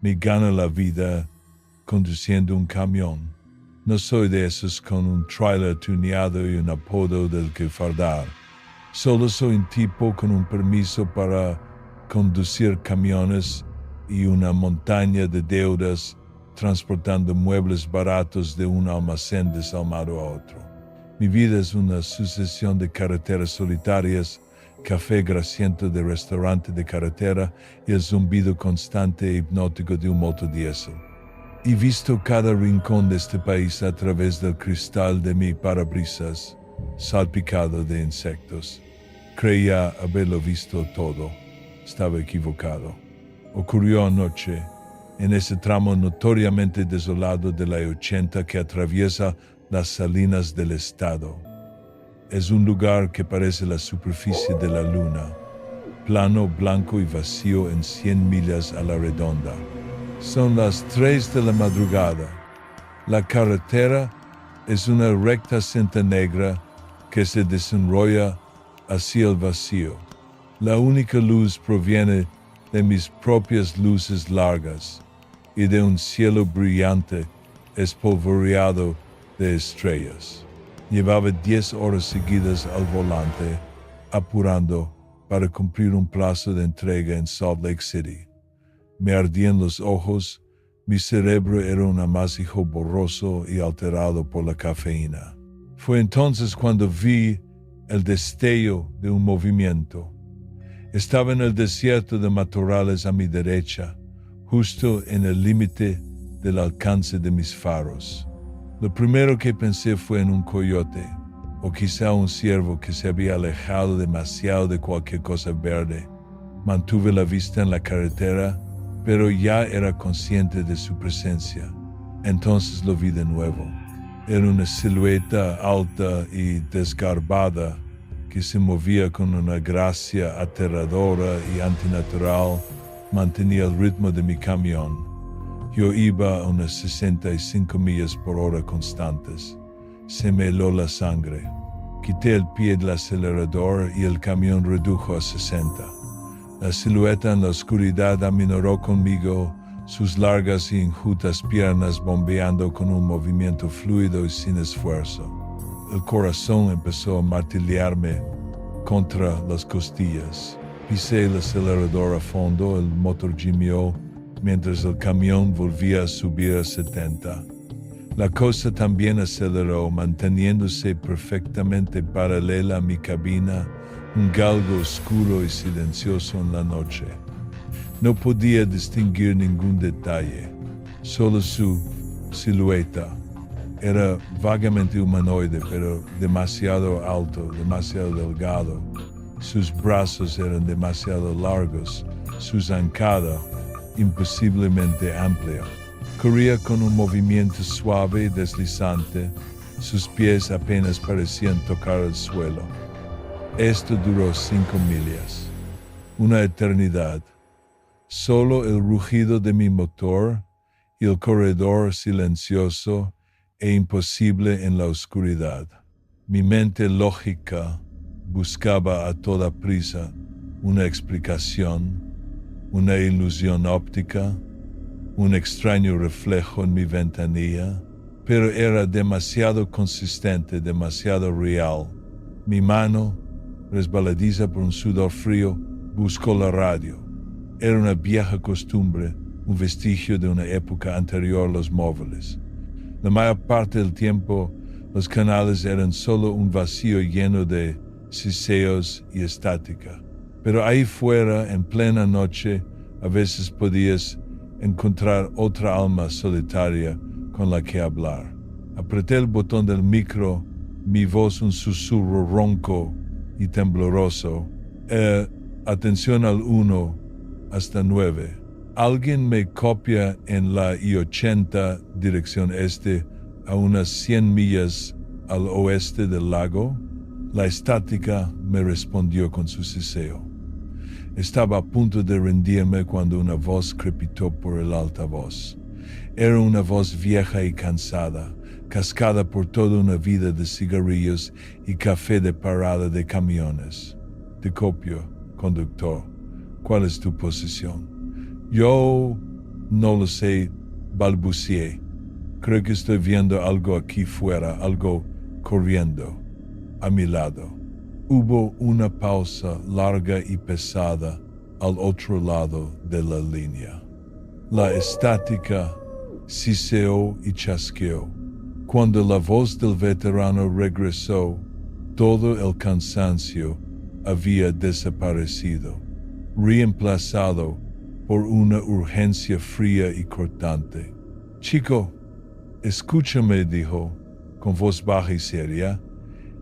Me gano la vida conduciendo un camión. No soy de esos con un trailer tuneado y un apodo del que fardar. Solo soy un tipo con un permiso para conducir camiones y una montaña de deudas transportando muebles baratos de un almacén desalmado a otro. Mi vida es una sucesión de carreteras solitarias, café grasiento de restaurante de carretera y el zumbido constante e hipnótico de un motodiesel. He visto cada rincón de este país a través del cristal de mi parabrisas, salpicado de insectos. Creía haberlo visto todo. Estaba equivocado. Ocurrió anoche, en ese tramo notoriamente desolado de la I-80 que atraviesa las salinas del estado. Es un lugar que parece la superficie de la luna, plano, blanco y vacío en 100 millas a la redonda. Son las 3 de la madrugada. La carretera es una recta cinta negra que se desenrolla hacia el vacío. La única luz proviene de mis propias luces largas y de un cielo brillante espolvoreado de estrellas. Llevaba 10 horas seguidas al volante, apurando para cumplir un plazo de entrega en Salt Lake City. Me ardían los ojos, mi cerebro era un amasijo borroso y alterado por la cafeína. Fue entonces cuando vi el destello de un movimiento. Estaba en el desierto de matorrales a mi derecha, justo en el límite del alcance de mis faros. Lo primero que pensé fue en un coyote, o quizá un ciervo que se había alejado demasiado de cualquier cosa verde. Mantuve la vista en la carretera, pero ya era consciente de su presencia. Entonces lo vi de nuevo. Era una silueta alta y desgarbada que se movía con una gracia aterradora y antinatural, mantenía el ritmo de mi camión. Yo iba a unas 65 millas por hora constantes. Se me heló la sangre. Quité el pie del acelerador y el camión redujo a 60. La silueta en la oscuridad aminoró conmigo, sus largas y enjutas piernas bombeando con un movimiento fluido y sin esfuerzo. El corazón empezó a martillearme contra las costillas. Pisé el acelerador a fondo, el motor gimió, mientras el camión volvía a subir a 70. La cosa también aceleró, manteniéndose perfectamente paralela a mi cabina, un galgo oscuro y silencioso en la noche. No podía distinguir ningún detalle, solo su silueta. Era vagamente humanoide, pero demasiado alto, demasiado delgado. Sus brazos eran demasiado largos, su zancada imposiblemente amplia. Corría con un movimiento suave y deslizante, sus pies apenas parecían tocar el suelo. Esto duró 5 millas, una eternidad. Solo el rugido de mi motor y el corredor silencioso e imposible en la oscuridad. Mi mente lógica buscaba a toda prisa una explicación, una ilusión óptica, un extraño reflejo en mi ventanilla, pero era demasiado consistente, demasiado real. Mi mano, resbaladiza por un sudor frío, buscó la radio. Era una vieja costumbre, un vestigio de una época anterior a los móviles. La mayor parte del tiempo, los canales eran solo un vacío lleno de siseos y estática. Pero ahí fuera, en plena noche, a veces podías encontrar otra alma solitaria con la que hablar. Apreté el botón del micro, mi voz un susurro ronco y tembloroso. Atención al 1 hasta 9. Alguien me copia en la I-80 dirección este a unas 100 millas al oeste del lago. La estática me respondió con su siseo. Estaba a punto de rendirme cuando una voz crepitó por el altavoz. Era una voz vieja y cansada, cascada por toda una vida de cigarrillos y café de parada de camiones. Te copio, conductor. ¿Cuál es tu posición? Yo No lo sé, balbuceé. Creo que estoy viendo algo aquí fuera, algo corriendo a mi lado. Hubo una pausa larga y pesada al otro lado de la línea. La estática siseó y chasqueó. Cuando la voz del veterano regresó, todo el cansancio había desaparecido, reemplazado por una urgencia fría y cortante. Chico, escúchame, dijo, con voz baja y seria.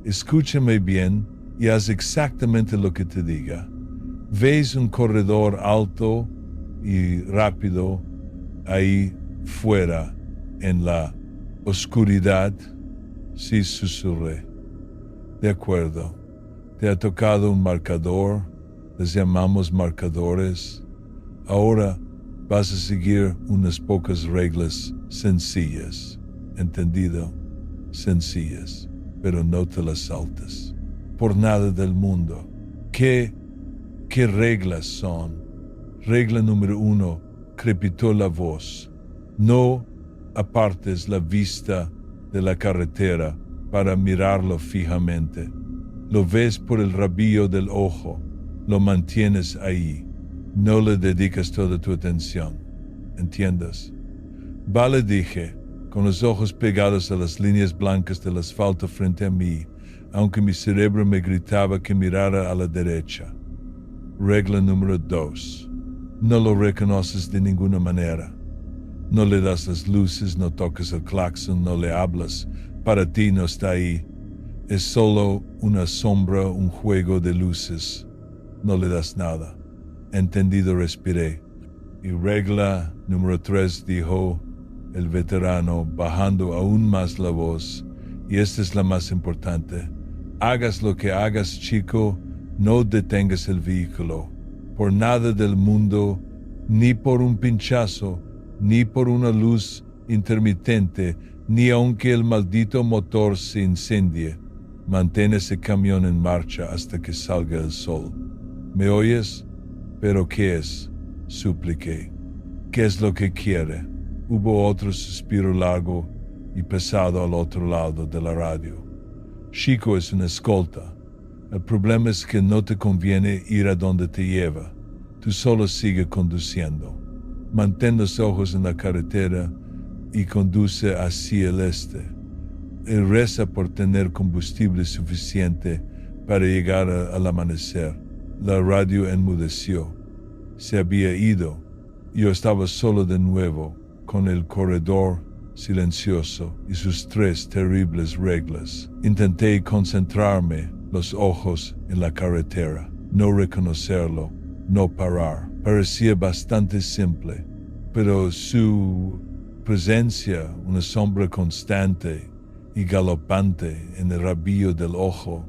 Escúchame bien y haz exactamente lo que te diga. ¿Ves un corredor alto y rápido ahí fuera en la oscuridad? Sí, susurré. De acuerdo. Te ha tocado un marcador, les llamamos marcadores. Ahora vas a seguir unas pocas reglas sencillas. ¿Entendido? Sencillas, pero no te las saltes. Por nada del mundo. ¿Qué reglas son? Regla número 1, crepitó la voz. No apartes la vista de la carretera para mirarlo fijamente. Lo ves por el rabillo del ojo, lo mantienes ahí. No le dedicas toda tu atención. ¿Entiendes? Vale, dije, con los ojos pegados a las líneas blancas del asfalto frente a mí, aunque mi cerebro me gritaba que mirara a la derecha. Regla número 2. No lo reconoces de ninguna manera. No le das las luces, no tocas el claxon, no le hablas. Para ti no está ahí. Es solo una sombra, un juego de luces. No le das nada. Entendido, respiré. Y regla número 3, dijo el veterano, bajando aún más la voz, y esta es la más importante. Hagas lo que hagas, chico, no detengas el vehículo. Por nada del mundo, ni por un pinchazo, ni por una luz intermitente, ni aunque el maldito motor se incendie. Mantén ese camión en marcha hasta que salga el sol. ¿Me oyes? ¿Pero qué es? Supliqué. ¿Qué es lo que quiere? Hubo otro suspiro largo y pesado al otro lado de la radio. Chico es una escolta. El problema es que no te conviene ir a donde te lleva. Tú solo sigue conduciendo. Mantén los ojos en la carretera y conduce hacia el este. Y reza por tener combustible suficiente para llegar al amanecer. La radio enmudeció. Se había ido. Yo estaba solo de nuevo, con el corredor silencioso y sus 3 terribles reglas. Intenté concentrarme, los ojos en la carretera, no reconocerlo, no parar. Parecía bastante simple, pero su presencia, una sombra constante y galopante en el rabillo del ojo,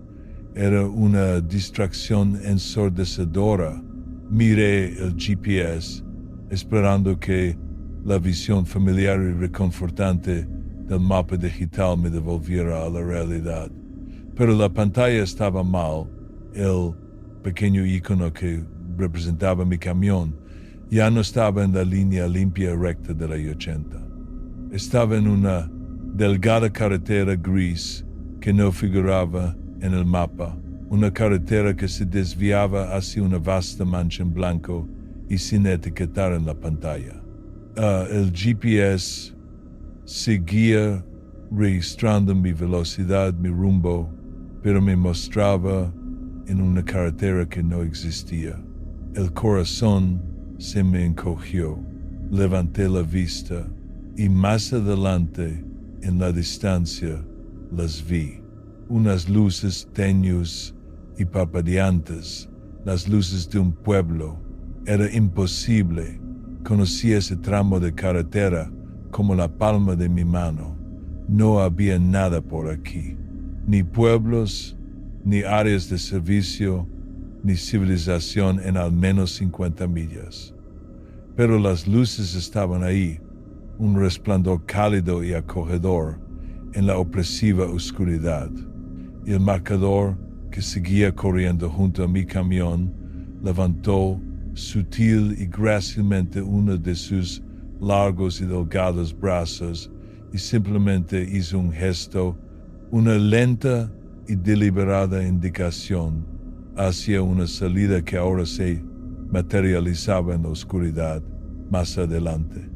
era una distracción ensordecedora. Miré el GPS, esperando que la visión familiar y reconfortante del mapa digital me devolviera a la realidad. Pero la pantalla estaba mal. El pequeño icono que representaba mi camión ya no estaba en la línea limpia y recta de la I-80. Estaba en una delgada carretera gris que no figuraba en el mapa, una carretera que se desviaba hacia una vasta mancha en blanco y sin etiquetar en la pantalla. El GPS seguía registrando mi velocidad, mi rumbo, pero me mostraba en una carretera que no existía. El corazón se me encogió. Levanté la vista y más adelante, en la distancia, las vi. Unas luces tenues y parpadeantes, las luces de un pueblo. Era imposible. Conocía ese tramo de carretera como la palma de mi mano. No había nada por aquí. Ni pueblos, ni áreas de servicio, ni civilización en al menos 50 millas. Pero las luces estaban ahí, un resplandor cálido y acogedor en la opresiva oscuridad. Y el marcador, que seguía corriendo junto a mi camión, levantó sutil y grácilmente una de sus largos y delgados brazos y simplemente hizo un gesto, una lenta y deliberada indicación hacia una salida que ahora se materializaba en la oscuridad más adelante.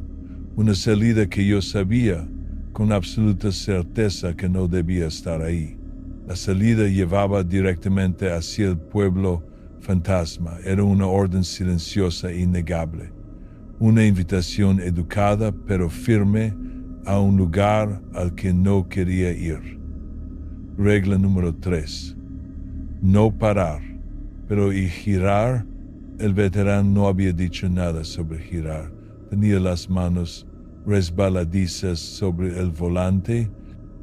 Una salida que yo sabía con absoluta certeza que no debía estar ahí. La salida llevaba directamente hacia el pueblo fantasma. Era una orden silenciosa e innegable. Una invitación educada pero firme a un lugar al que no quería ir. Regla número 3. No parar. Pero ¿y girar? El veterano no había dicho nada sobre girar. Tenía las manos resbaladizas sobre el volante.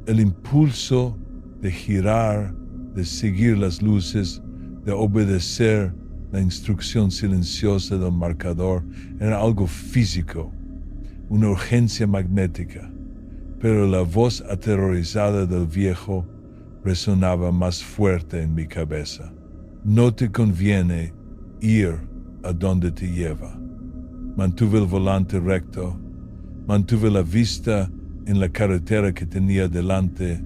El impulso de girar, de seguir las luces, de obedecer la instrucción silenciosa del marcador era algo físico, una urgencia magnética. Pero la voz aterrorizada del viejo resonaba más fuerte en mi cabeza. No te conviene ir a donde te lleva. Mantuve el volante recto, mantuve la vista en la carretera que tenía delante,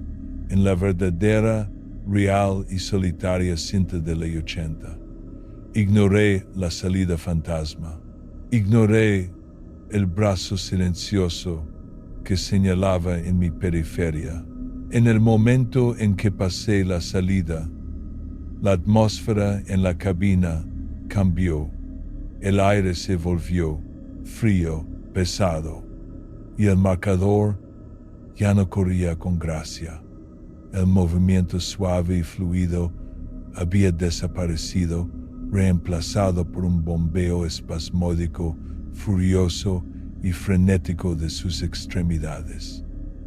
en la verdadera, real y solitaria cinta de ley 80. Ignoré la salida fantasma. Ignoré el brazo silencioso que señalaba en mi periferia. En el momento en que pasé la salida, la atmósfera en la cabina cambió. El aire se volvió frío, pesado, y el marcador ya no corría con gracia. El movimiento suave y fluido había desaparecido, reemplazado por un bombeo espasmódico, furioso y frenético de sus extremidades.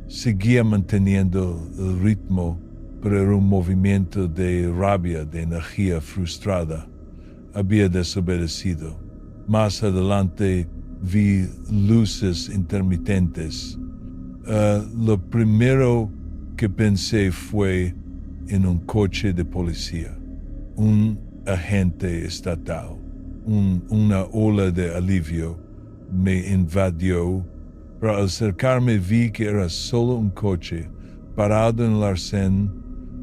Seguía manteniendo el ritmo, pero era un movimiento de rabia, de energía frustrada. Había desobedecido. Más adelante vi luces intermitentes. Lo primero que pensé fue en un coche de policía, un agente estatal. Una ola de alivio me invadió, pero al acercarme vi que era solo un coche parado en el arcén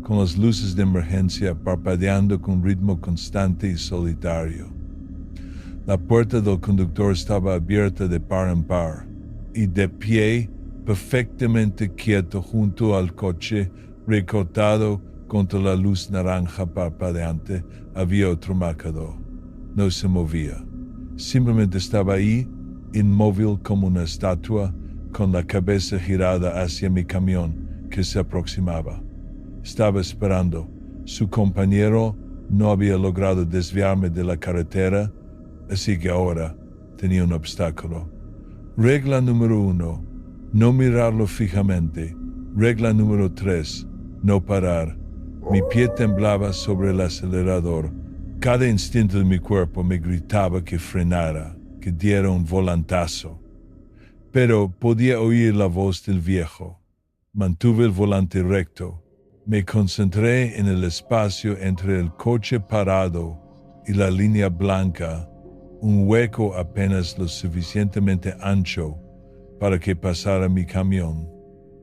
con las luces de emergencia parpadeando con ritmo constante y solitario. La puerta del conductor estaba abierta de par en par y de pie, perfectamente quieto junto al coche, recortado contra la luz naranja parpadeante, había otro marcador. No se movía. Simplemente estaba ahí, inmóvil como una estatua, con la cabeza girada hacia mi camión que se aproximaba. Estaba esperando. Su compañero no había logrado desviarme de la carretera, así que ahora tenía un obstáculo. Regla número 1. No mirarlo fijamente. Regla número 3. No parar. Mi pie temblaba sobre el acelerador. Cada instinto de mi cuerpo me gritaba que frenara, que diera un volantazo. Pero podía oír la voz del viejo. Mantuve el volante recto. Me concentré en el espacio entre el coche parado y la línea blanca, un hueco apenas lo suficientemente ancho para que pasara mi camión.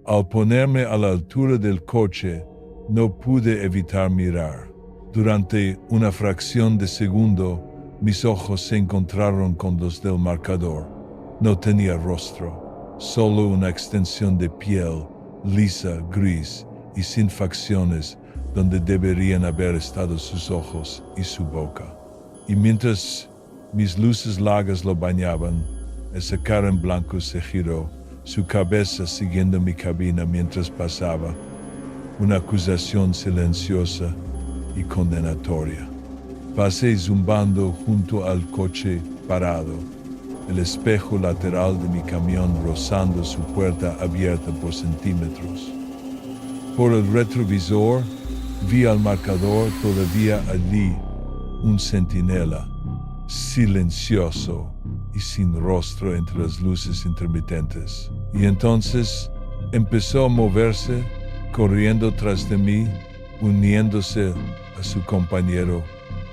Al ponerme a la altura del coche, no pude evitar mirar. Durante una fracción de segundo, mis ojos se encontraron con los del marcador. No tenía rostro, solo una extensión de piel, lisa, gris y sin facciones, donde deberían haber estado sus ojos y su boca. Y mientras mis luces largas lo bañaban, esa cara en blanco se giró, su cabeza siguiendo mi cabina mientras pasaba, una acusación silenciosa y condenatoria. Pasé zumbando junto al coche parado, el espejo lateral de mi camión rozando su puerta abierta por centímetros. Por el retrovisor vi al marcador todavía allí, un centinela, silencioso y sin rostro entre las luces intermitentes. Y entonces empezó a moverse, corriendo tras de mí, uniéndose a su compañero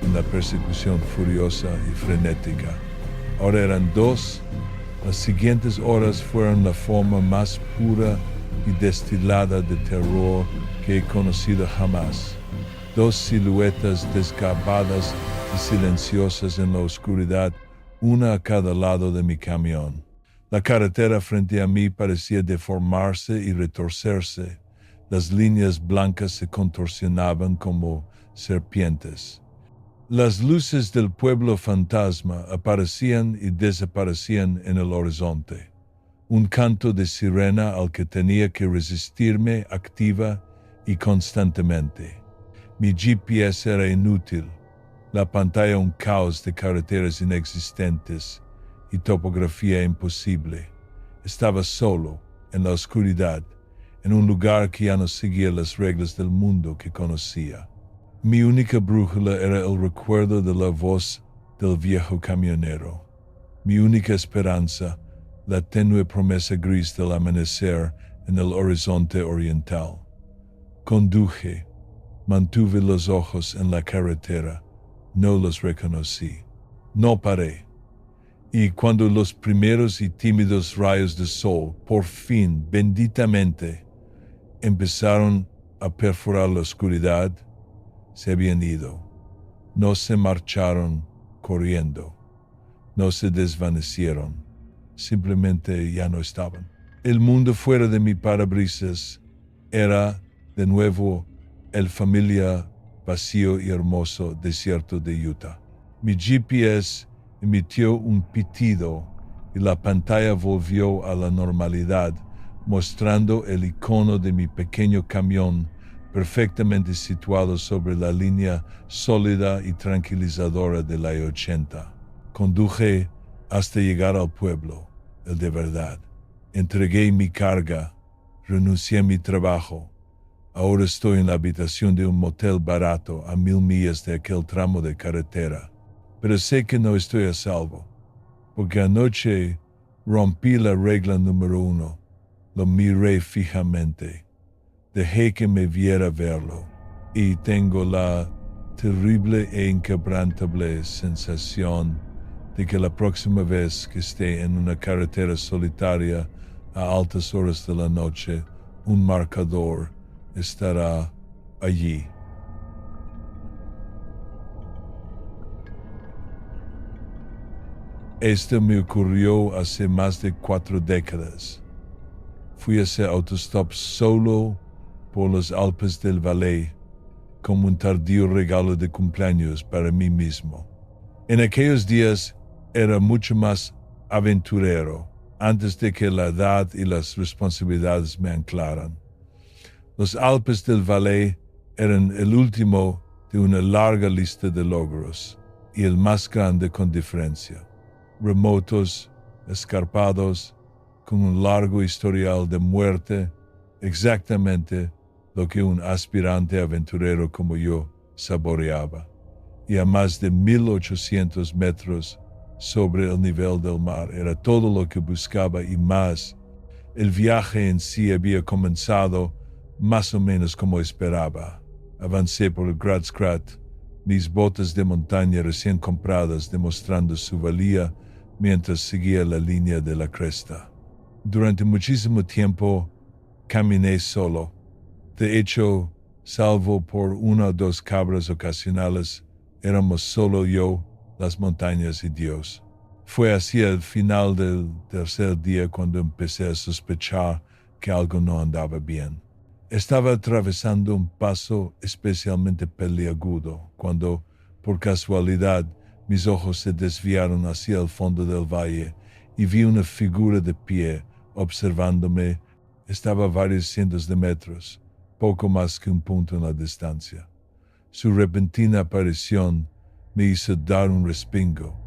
en la persecución furiosa y frenética. Ahora eran dos Las siguientes horas fueron la forma más pura y destilada de terror que he conocido jamás. Dos siluetas desgarbadas y silenciosas en la oscuridad, una a cada lado de mi camión. La carretera frente a mí parecía deformarse y retorcerse. Las líneas blancas se contorsionaban como serpientes. Las luces del pueblo fantasma aparecían y desaparecían en el horizonte. Un canto de sirena al que tenía que resistirme activa y constantemente. Mi GPS era inútil, la pantalla un caos de carreteras inexistentes y topografía imposible. Estaba solo, en la oscuridad, en un lugar que ya no seguía las reglas del mundo que conocía. Mi única brújula era el recuerdo de la voz del viejo camionero. Mi única esperanza, la tenue promesa gris del amanecer en el horizonte oriental. Conduje, mantuve los ojos en la carretera, no los reconocí. No paré. Y cuando los primeros y tímidos rayos de sol, por fin, benditamente, empezaron a perforar la oscuridad, se habían ido. No se marcharon corriendo. No se desvanecieron. Simplemente ya no estaban. El mundo fuera de mi parabrisas era, de nuevo, el familiar, vacío y hermoso desierto de Utah. Mi GPS emitió un pitido y la pantalla volvió a la normalidad, mostrando el icono de mi pequeño camión perfectamente situado sobre la línea sólida y tranquilizadora de la I-80. Conduje hasta llegar al pueblo, el de verdad. Entregué mi carga, renuncié a mi trabajo. Ahora estoy en la habitación de un motel barato a 1000 millas de aquel tramo de carretera. Pero sé que no estoy a salvo, porque anoche rompí la regla número 1. Lo miré fijamente. Dejé que me viera verlo, y tengo la terrible e inquebrantable sensación de que la próxima vez que esté en una carretera solitaria a altas horas de la noche, un marcador estará allí. Esto me ocurrió hace más de 4 décadas. Fui a hacer autostop solo por los Alpes del Valais, como un tardío regalo de cumpleaños para mí mismo. En aquellos días era mucho más aventurero, antes de que la edad y las responsabilidades me anclaran. Los Alpes del Valais eran el último de una larga lista de logros, y el más grande con diferencia. Remotos, escarpados, con un largo historial de muerte, exactamente lo que un aspirante aventurero como yo saboreaba, y a más de 1800 metros sobre el nivel del mar era todo lo que buscaba y más. El viaje en sí había comenzado más o menos como esperaba. Avancé por el Gradskrat, mis botas de montaña recién compradas demostrando su valía mientras seguía la línea de la cresta. Durante muchísimo tiempo caminé solo. De hecho, salvo por 1 o 2 cabras ocasionales, éramos solo yo, las montañas y Dios. Fue hacia el final del tercer día cuando empecé a sospechar que algo no andaba bien. Estaba atravesando un paso especialmente peliagudo cuando, por casualidad, mis ojos se desviaron hacia el fondo del valle y vi una figura de pie observándome. Estaba a varios cientos de metros, poco más que un punto en la distancia. Su repentina aparición me hizo dar un respingo.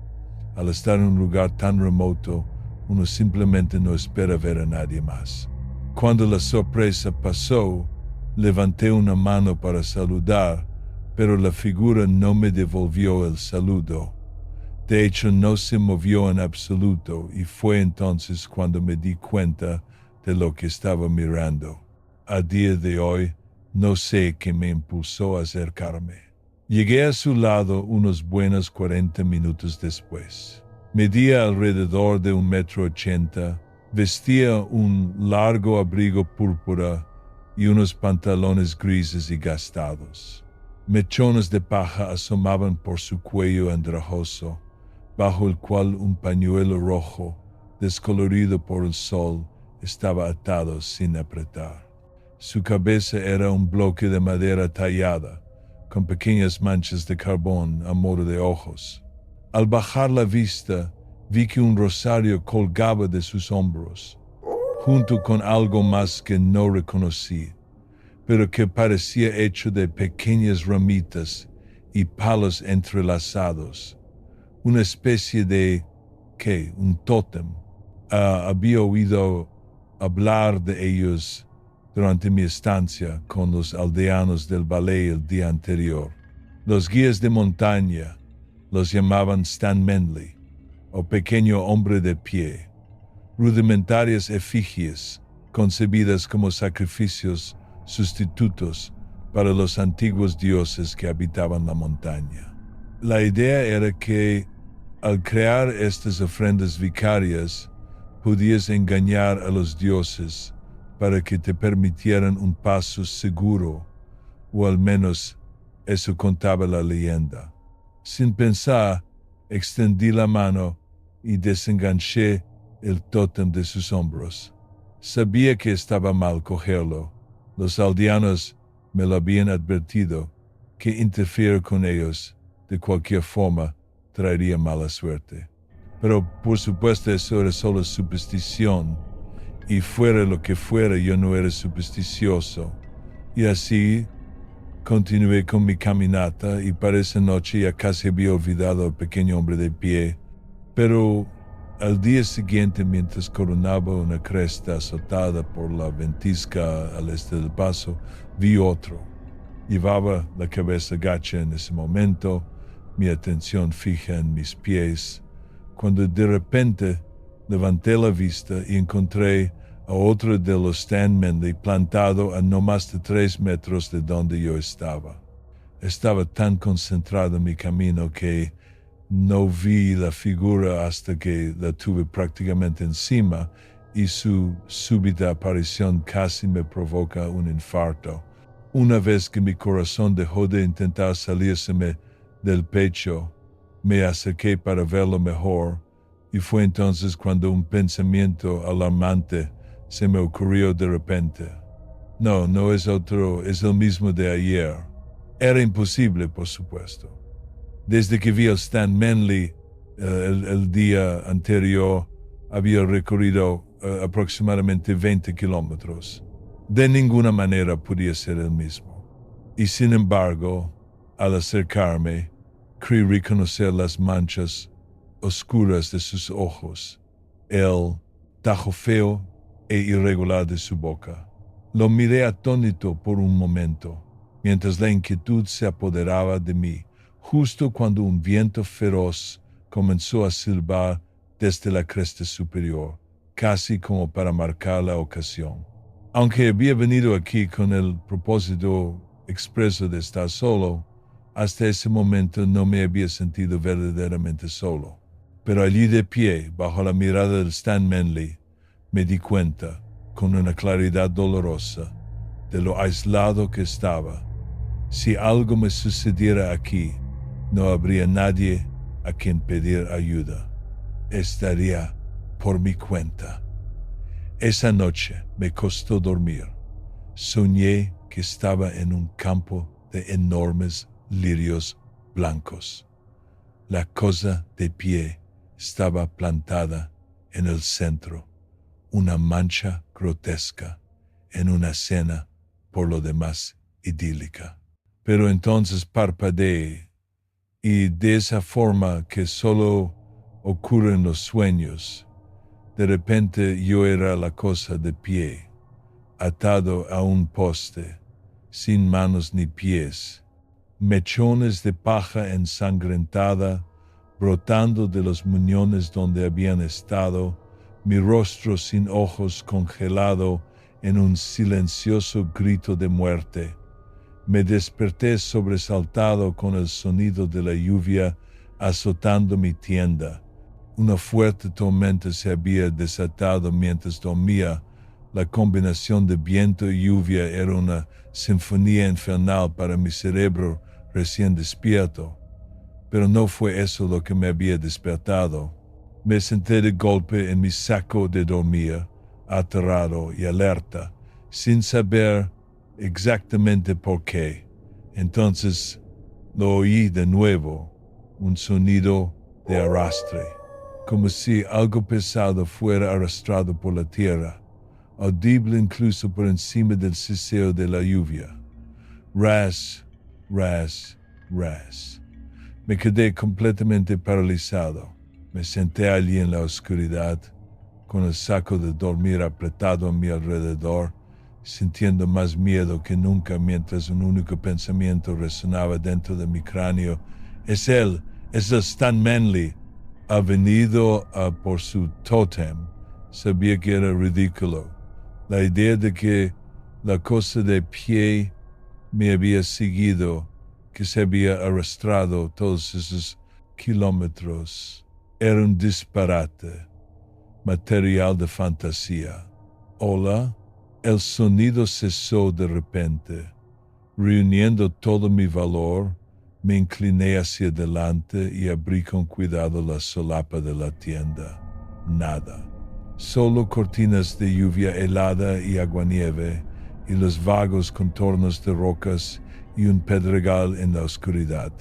Al estar en un lugar tan remoto, uno simplemente no espera ver a nadie más. Cuando la sorpresa pasó, levanté una mano para saludar, pero la figura no me devolvió el saludo. De hecho, no se movió en absoluto y fue entonces cuando me di cuenta de lo que estaba mirando. A día de hoy, no sé qué me impulsó a acercarme. Llegué a su lado unos buenos 40 minutos después. Medía alrededor de 1,80 m, vestía un largo abrigo púrpura y unos pantalones grises y gastados. Mechones de paja asomaban por su cuello andrajoso, bajo el cual un pañuelo rojo, descolorido por el sol, estaba atado sin apretar. Su cabeza era un bloque de madera tallada, con pequeñas manchas de carbón a modo de ojos. Al bajar la vista, vi que un rosario colgaba de sus hombros, junto con algo más que no reconocí, pero que parecía hecho de pequeñas ramitas y palos entrelazados. Una especie de, un tótem. Había oído hablar de ellos durante mi estancia con los aldeanos del valle el día anterior. Los guías de montaña los llamaban Stan Manly, o pequeño hombre de pie, rudimentarias efigies concebidas como sacrificios sustitutos para los antiguos dioses que habitaban la montaña. La idea era que, al crear estas ofrendas vicarias, podías engañar a los dioses para que te permitieran un paso seguro, o al menos eso contaba la leyenda. Sin pensar, extendí la mano y desenganché el tótem de sus hombros. Sabía que estaba mal cogerlo. Los aldeanos me lo habían advertido, que interferir con ellos, de cualquier forma, traería mala suerte. Pero por supuesto eso era solo superstición, y fuera lo que fuera yo no era supersticioso. Y así continué con mi caminata y para esa noche ya casi había olvidado al pequeño hombre de pie. Pero al día siguiente, mientras coronaba una cresta azotada por la ventisca al este del paso, vi otro. Llevaba la cabeza gacha en ese momento, mi atención fija en mis pies, cuando de repente levanté la vista y encontré a otro de los Stan Manly plantado a no más de 3 metros de donde yo estaba. Estaba tan concentrado en mi camino que no vi la figura hasta que la tuve prácticamente encima y su súbita aparición casi me provoca un infarto. Una vez que mi corazón dejó de intentar salírseme del pecho, me acerqué para verlo mejor y fue entonces cuando un pensamiento alarmante se me ocurrió de repente. No es otro, es el mismo de ayer. Era imposible, por supuesto. Desde que vi a Stan Manly el día anterior, había recorrido aproximadamente 20 kilómetros. De ninguna manera podía ser el mismo. Y sin embargo, al acercarme, creí reconocer las manchas oscuras de sus ojos, el tajo feo e irregular de su boca. Lo miré atónito por un momento, mientras la inquietud se apoderaba de mí, justo cuando un viento feroz comenzó a silbar desde la cresta superior, casi como para marcar la ocasión. Aunque había venido aquí con el propósito expreso de estar solo, hasta ese momento no me había sentido verdaderamente solo. Pero allí de pie, bajo la mirada del Stan Manly, me di cuenta, con una claridad dolorosa, de lo aislado que estaba. Si algo me sucediera aquí, no habría nadie a quien pedir ayuda. Estaría por mi cuenta. Esa noche me costó dormir. Soñé que estaba en un campo de enormes lirios blancos. La cosa de pie estaba plantada en el centro, una mancha grotesca en una escena por lo demás idílica. Pero entonces parpadeé, y de esa forma que solo ocurre en los sueños, de repente yo era la cosa de pie, atado a un poste, sin manos ni pies, mechones de paja ensangrentada brotando de los muñones donde habían estado, mi rostro sin ojos congelado en un silencioso grito de muerte. Me desperté sobresaltado con el sonido de la lluvia azotando mi tienda, Una fuerte tormenta se había desatado mientras dormía. La combinación de viento y lluvia era una sinfonía infernal para mi cerebro recién despierto. Pero no fue eso lo que me había despertado. Me senté de golpe en mi saco de dormir, aterrado y alerta, sin saber exactamente por qué. Entonces lo oí de nuevo, un sonido de arrastre, como si algo pesado fuera arrastrado por la tierra, audible incluso por encima del siseo de la lluvia. Ras, ras, ras. Me quedé completamente paralizado. Me senté allí en la oscuridad, con el saco de dormir apretado a mi alrededor, sintiendo más miedo que nunca mientras un único pensamiento resonaba dentro de mi cráneo. Es él, es el Stan Manley. Ha venido por su tótem. Sabía que era ridículo. La idea de que la cosa de pie me había seguido, que se había arrastrado todos esos kilómetros, era un disparate, material de fantasía. Hola, el sonido cesó de repente. Reuniendo todo mi valor, me incliné hacia adelante y abrí con cuidado la solapa de la tienda. Nada. Solo cortinas de lluvia helada y aguanieve y los vagos contornos de rocas y un pedregal en la oscuridad.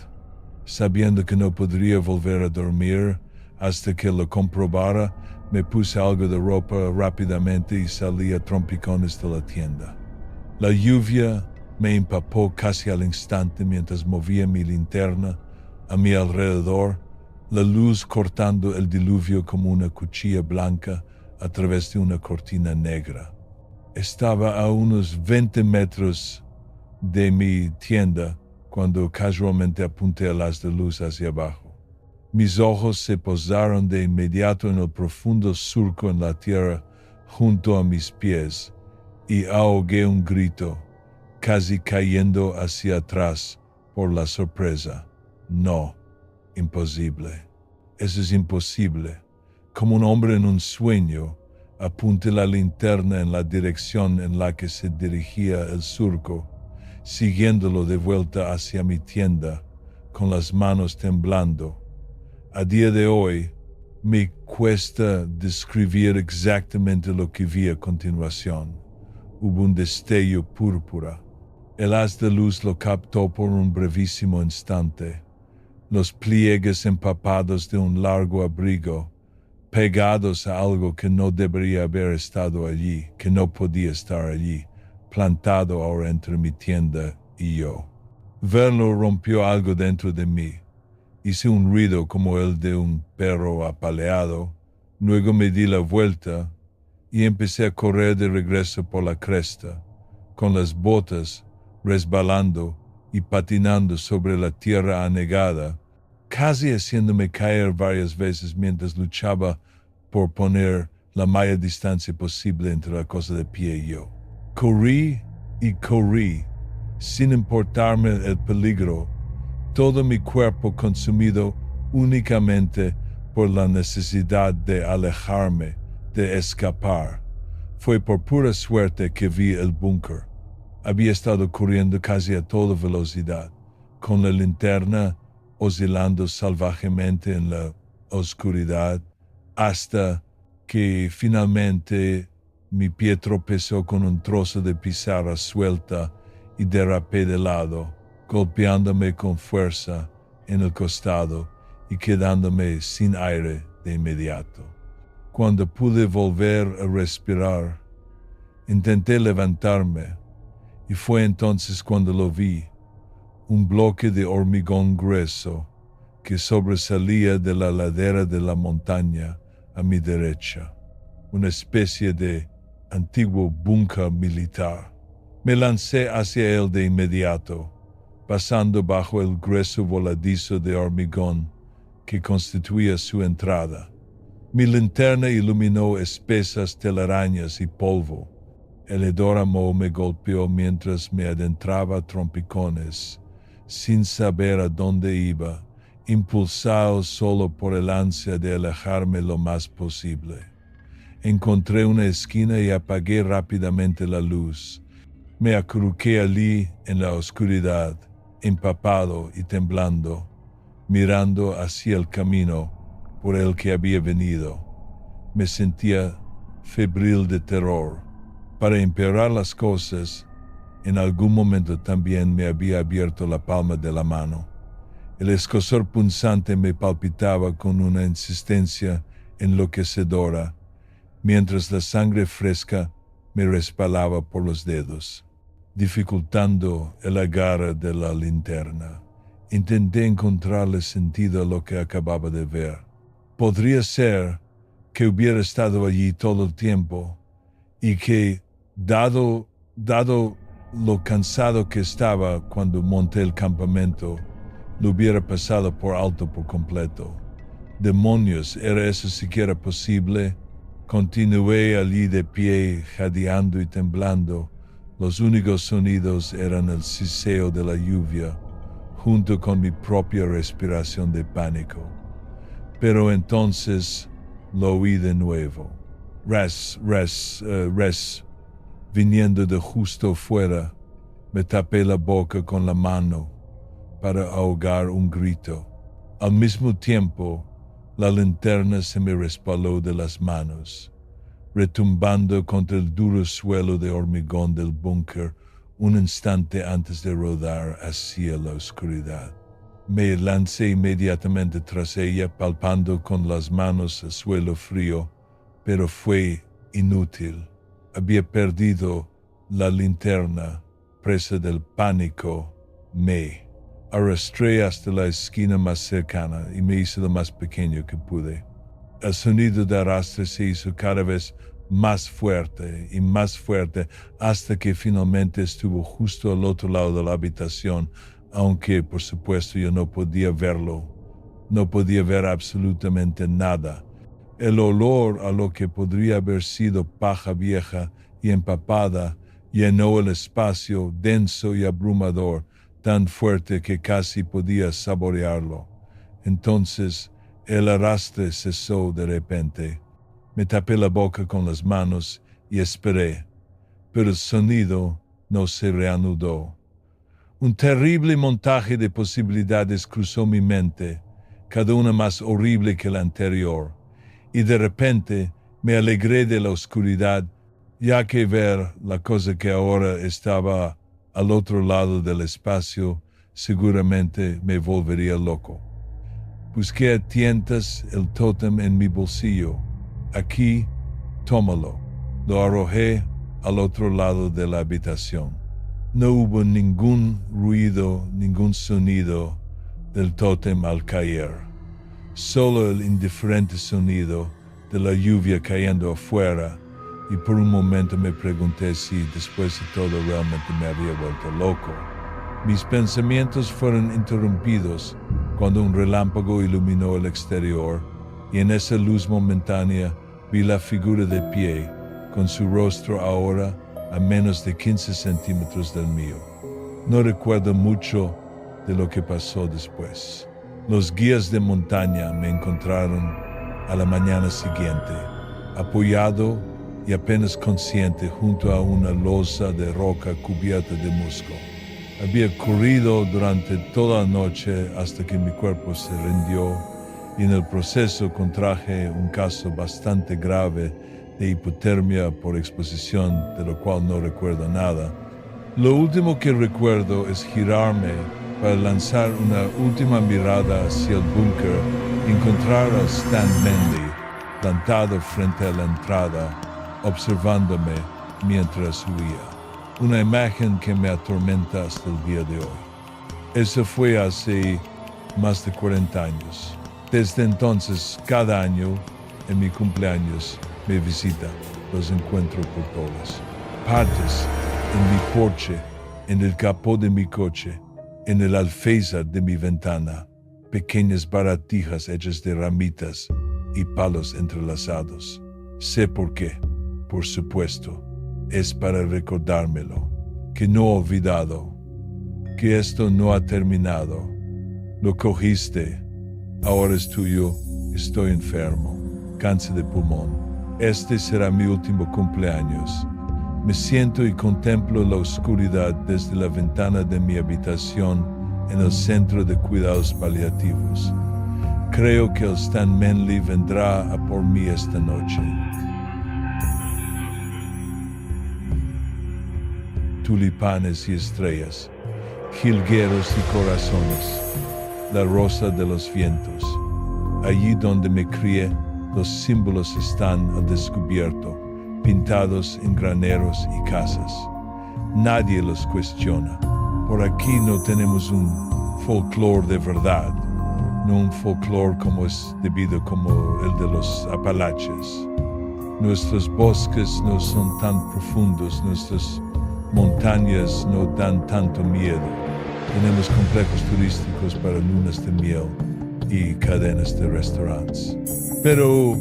Sabiendo que no podría volver a dormir hasta que lo comprobara, me puse algo de ropa rápidamente y salí a trompicones de la tienda. La lluvia me empapó casi al instante mientras movía mi linterna a mi alrededor, la luz cortando el diluvio como una cuchilla blanca a través de una cortina negra. Estaba a unos 20 metros de mi tienda cuando casualmente apunté el haz de luz hacia abajo. Mis ojos se posaron de inmediato en el profundo surco en la tierra junto a mis pies y ahogué un grito, casi cayendo hacia atrás por la sorpresa. No, imposible. Eso es imposible. Como un hombre en un sueño, apunté la linterna en la dirección en la que se dirigía el surco, siguiéndolo de vuelta hacia mi tienda, con las manos temblando. A día de hoy, me cuesta describir exactamente lo que vi a continuación. Hubo un destello púrpura. El haz de luz lo captó por un brevísimo instante. Los pliegues empapados de un largo abrigo, pegados a algo que no debería haber estado allí, que no podía estar allí, plantado ahora entre mi tienda y yo. Verlo rompió algo dentro de mí. Hice un ruido como el de un perro apaleado. Luego me di la vuelta y empecé a correr de regreso por la cresta, con las botas resbalando y patinando sobre la tierra anegada, casi haciéndome caer varias veces mientras luchaba por poner la mayor distancia posible entre la cosa de pie y yo. Corrí y corrí, sin importarme el peligro, todo mi cuerpo consumido únicamente por la necesidad de alejarme, de escapar. Fue por pura suerte que vi el búnker. Había estado corriendo casi a toda velocidad, con la linterna oscilando salvajemente en la oscuridad, hasta que finalmente mi pie tropezó con un trozo de pizarra suelta y derrapé de lado, golpeándome con fuerza en el costado y quedándome sin aire de inmediato. Cuando pude volver a respirar, intenté levantarme y fue entonces cuando lo vi, un bloque de hormigón grueso que sobresalía de la ladera de la montaña a mi derecha, una especie de antiguo búnker militar. Me lancé hacia él de inmediato, pasando bajo el grueso voladizo de hormigón que constituía su entrada. Mi linterna iluminó espesas telarañas y polvo. El hedor a moho me golpeó mientras me adentraba a trompicones, sin saber a dónde iba impulsado solo por el ansia de alejarme lo más posible. Encontré una esquina y apagué rápidamente la luz. Me acurruqué allí en la oscuridad, empapado y temblando, mirando hacia el camino por el que había venido. Me sentía febril de terror. Para empeorar las cosas, en algún momento también me había abierto la palma de la mano. El escozor punzante me palpitaba con una insistencia enloquecedora, mientras la sangre fresca me resbalaba por los dedos, dificultando el agarre de la linterna. Intenté encontrarle sentido a lo que acababa de ver. Podría ser que hubiera estado allí todo el tiempo y que, dado lo cansado que estaba cuando monté el campamento, lo hubiera pasado por alto por completo. Demonios, ¿era eso siquiera posible? Continué allí de pie, jadeando y temblando. Los únicos sonidos eran el siseo de la lluvia, junto con mi propia respiración de pánico. Pero entonces lo oí de nuevo. Res, viniendo de justo fuera. Me tapé la boca con la mano para ahogar un grito. Al mismo tiempo, la linterna se me resbaló de las manos, retumbando contra el duro suelo de hormigón del búnker un instante antes de rodar hacia la oscuridad. Me lancé inmediatamente tras ella, palpando con las manos el suelo frío, pero fue inútil. Había perdido la linterna. Presa del pánico, me arrastré hasta la esquina más cercana y me hice lo más pequeño que pude. El sonido de arrastre se hizo cada vez más fuerte y más fuerte hasta que finalmente estuvo justo al otro lado de la habitación, aunque por supuesto yo no podía verlo. No podía ver absolutamente nada. El olor a lo que podría haber sido paja vieja y empapada llenó el espacio denso y abrumador, tan fuerte que casi podía saborearlo. Entonces el arrastre cesó de repente. Me tapé la boca con las manos y esperé, pero el sonido no se reanudó. Un terrible montaje de posibilidades cruzó mi mente, cada una más horrible que la anterior, y de repente me alegré de la oscuridad, ya que ver la cosa que ahora estaba al otro lado del espacio seguramente me volvería loco. Busqué a tientas el tótem en mi bolsillo. Aquí, tómalo. Lo arrojé al otro lado de la habitación. No hubo ningún ruido, ningún sonido del tótem al caer. Solo el indiferente sonido de la lluvia cayendo afuera, y por un momento me pregunté si después de todo realmente me había vuelto loco. Mis pensamientos fueron interrumpidos cuando un relámpago iluminó el exterior, y en esa luz momentánea vi la figura de pie, con su rostro ahora a menos de 15 centímetros del mío. No recuerdo mucho de lo que pasó después. Los guías de montaña me encontraron a la mañana siguiente, apoyado y apenas consciente junto a una losa de roca cubierta de musgo. Había corrido durante toda la noche hasta que mi cuerpo se rindió y en el proceso contraje un caso bastante grave de hipotermia por exposición, de lo cual no recuerdo nada. Lo último que recuerdo es girarme para lanzar una última mirada hacia el búnker y encontrar a Stan Mendy plantado frente a la entrada, observándome mientras huía. Una imagen que me atormenta hasta el día de hoy. Eso fue hace más de 40 años. Desde entonces, cada año, en mi cumpleaños, me visita. Los encuentro por todas partes, en mi porche, en el capó de mi coche, en el alféizar de mi ventana, pequeñas baratijas hechas de ramitas y palos entrelazados. Sé por qué, por supuesto, es para recordármelo, que no he olvidado, que esto no ha terminado. Lo cogiste, Ahora es tuyo, estoy enfermo, cáncer de pulmón. Este será mi último cumpleaños. Me siento y contemplo la oscuridad desde la ventana de mi habitación en el centro de cuidados paliativos. Creo que el Stan Manley vendrá a por mí esta noche. Tulipanes y estrellas, jilgueros y corazones, la rosa de los vientos. Allí donde me crié, los símbolos están al descubierto, pintados en graneros y casas. Nadie los cuestiona. Por aquí no tenemos un folclore de verdad, no un folclore como es debido como el de los Apalaches. Nuestros bosques no son tan profundos, nuestras montañas no dan tanto miedo. Tenemos complejos turísticos para lunas de miel y cadenas de restaurantes. Pero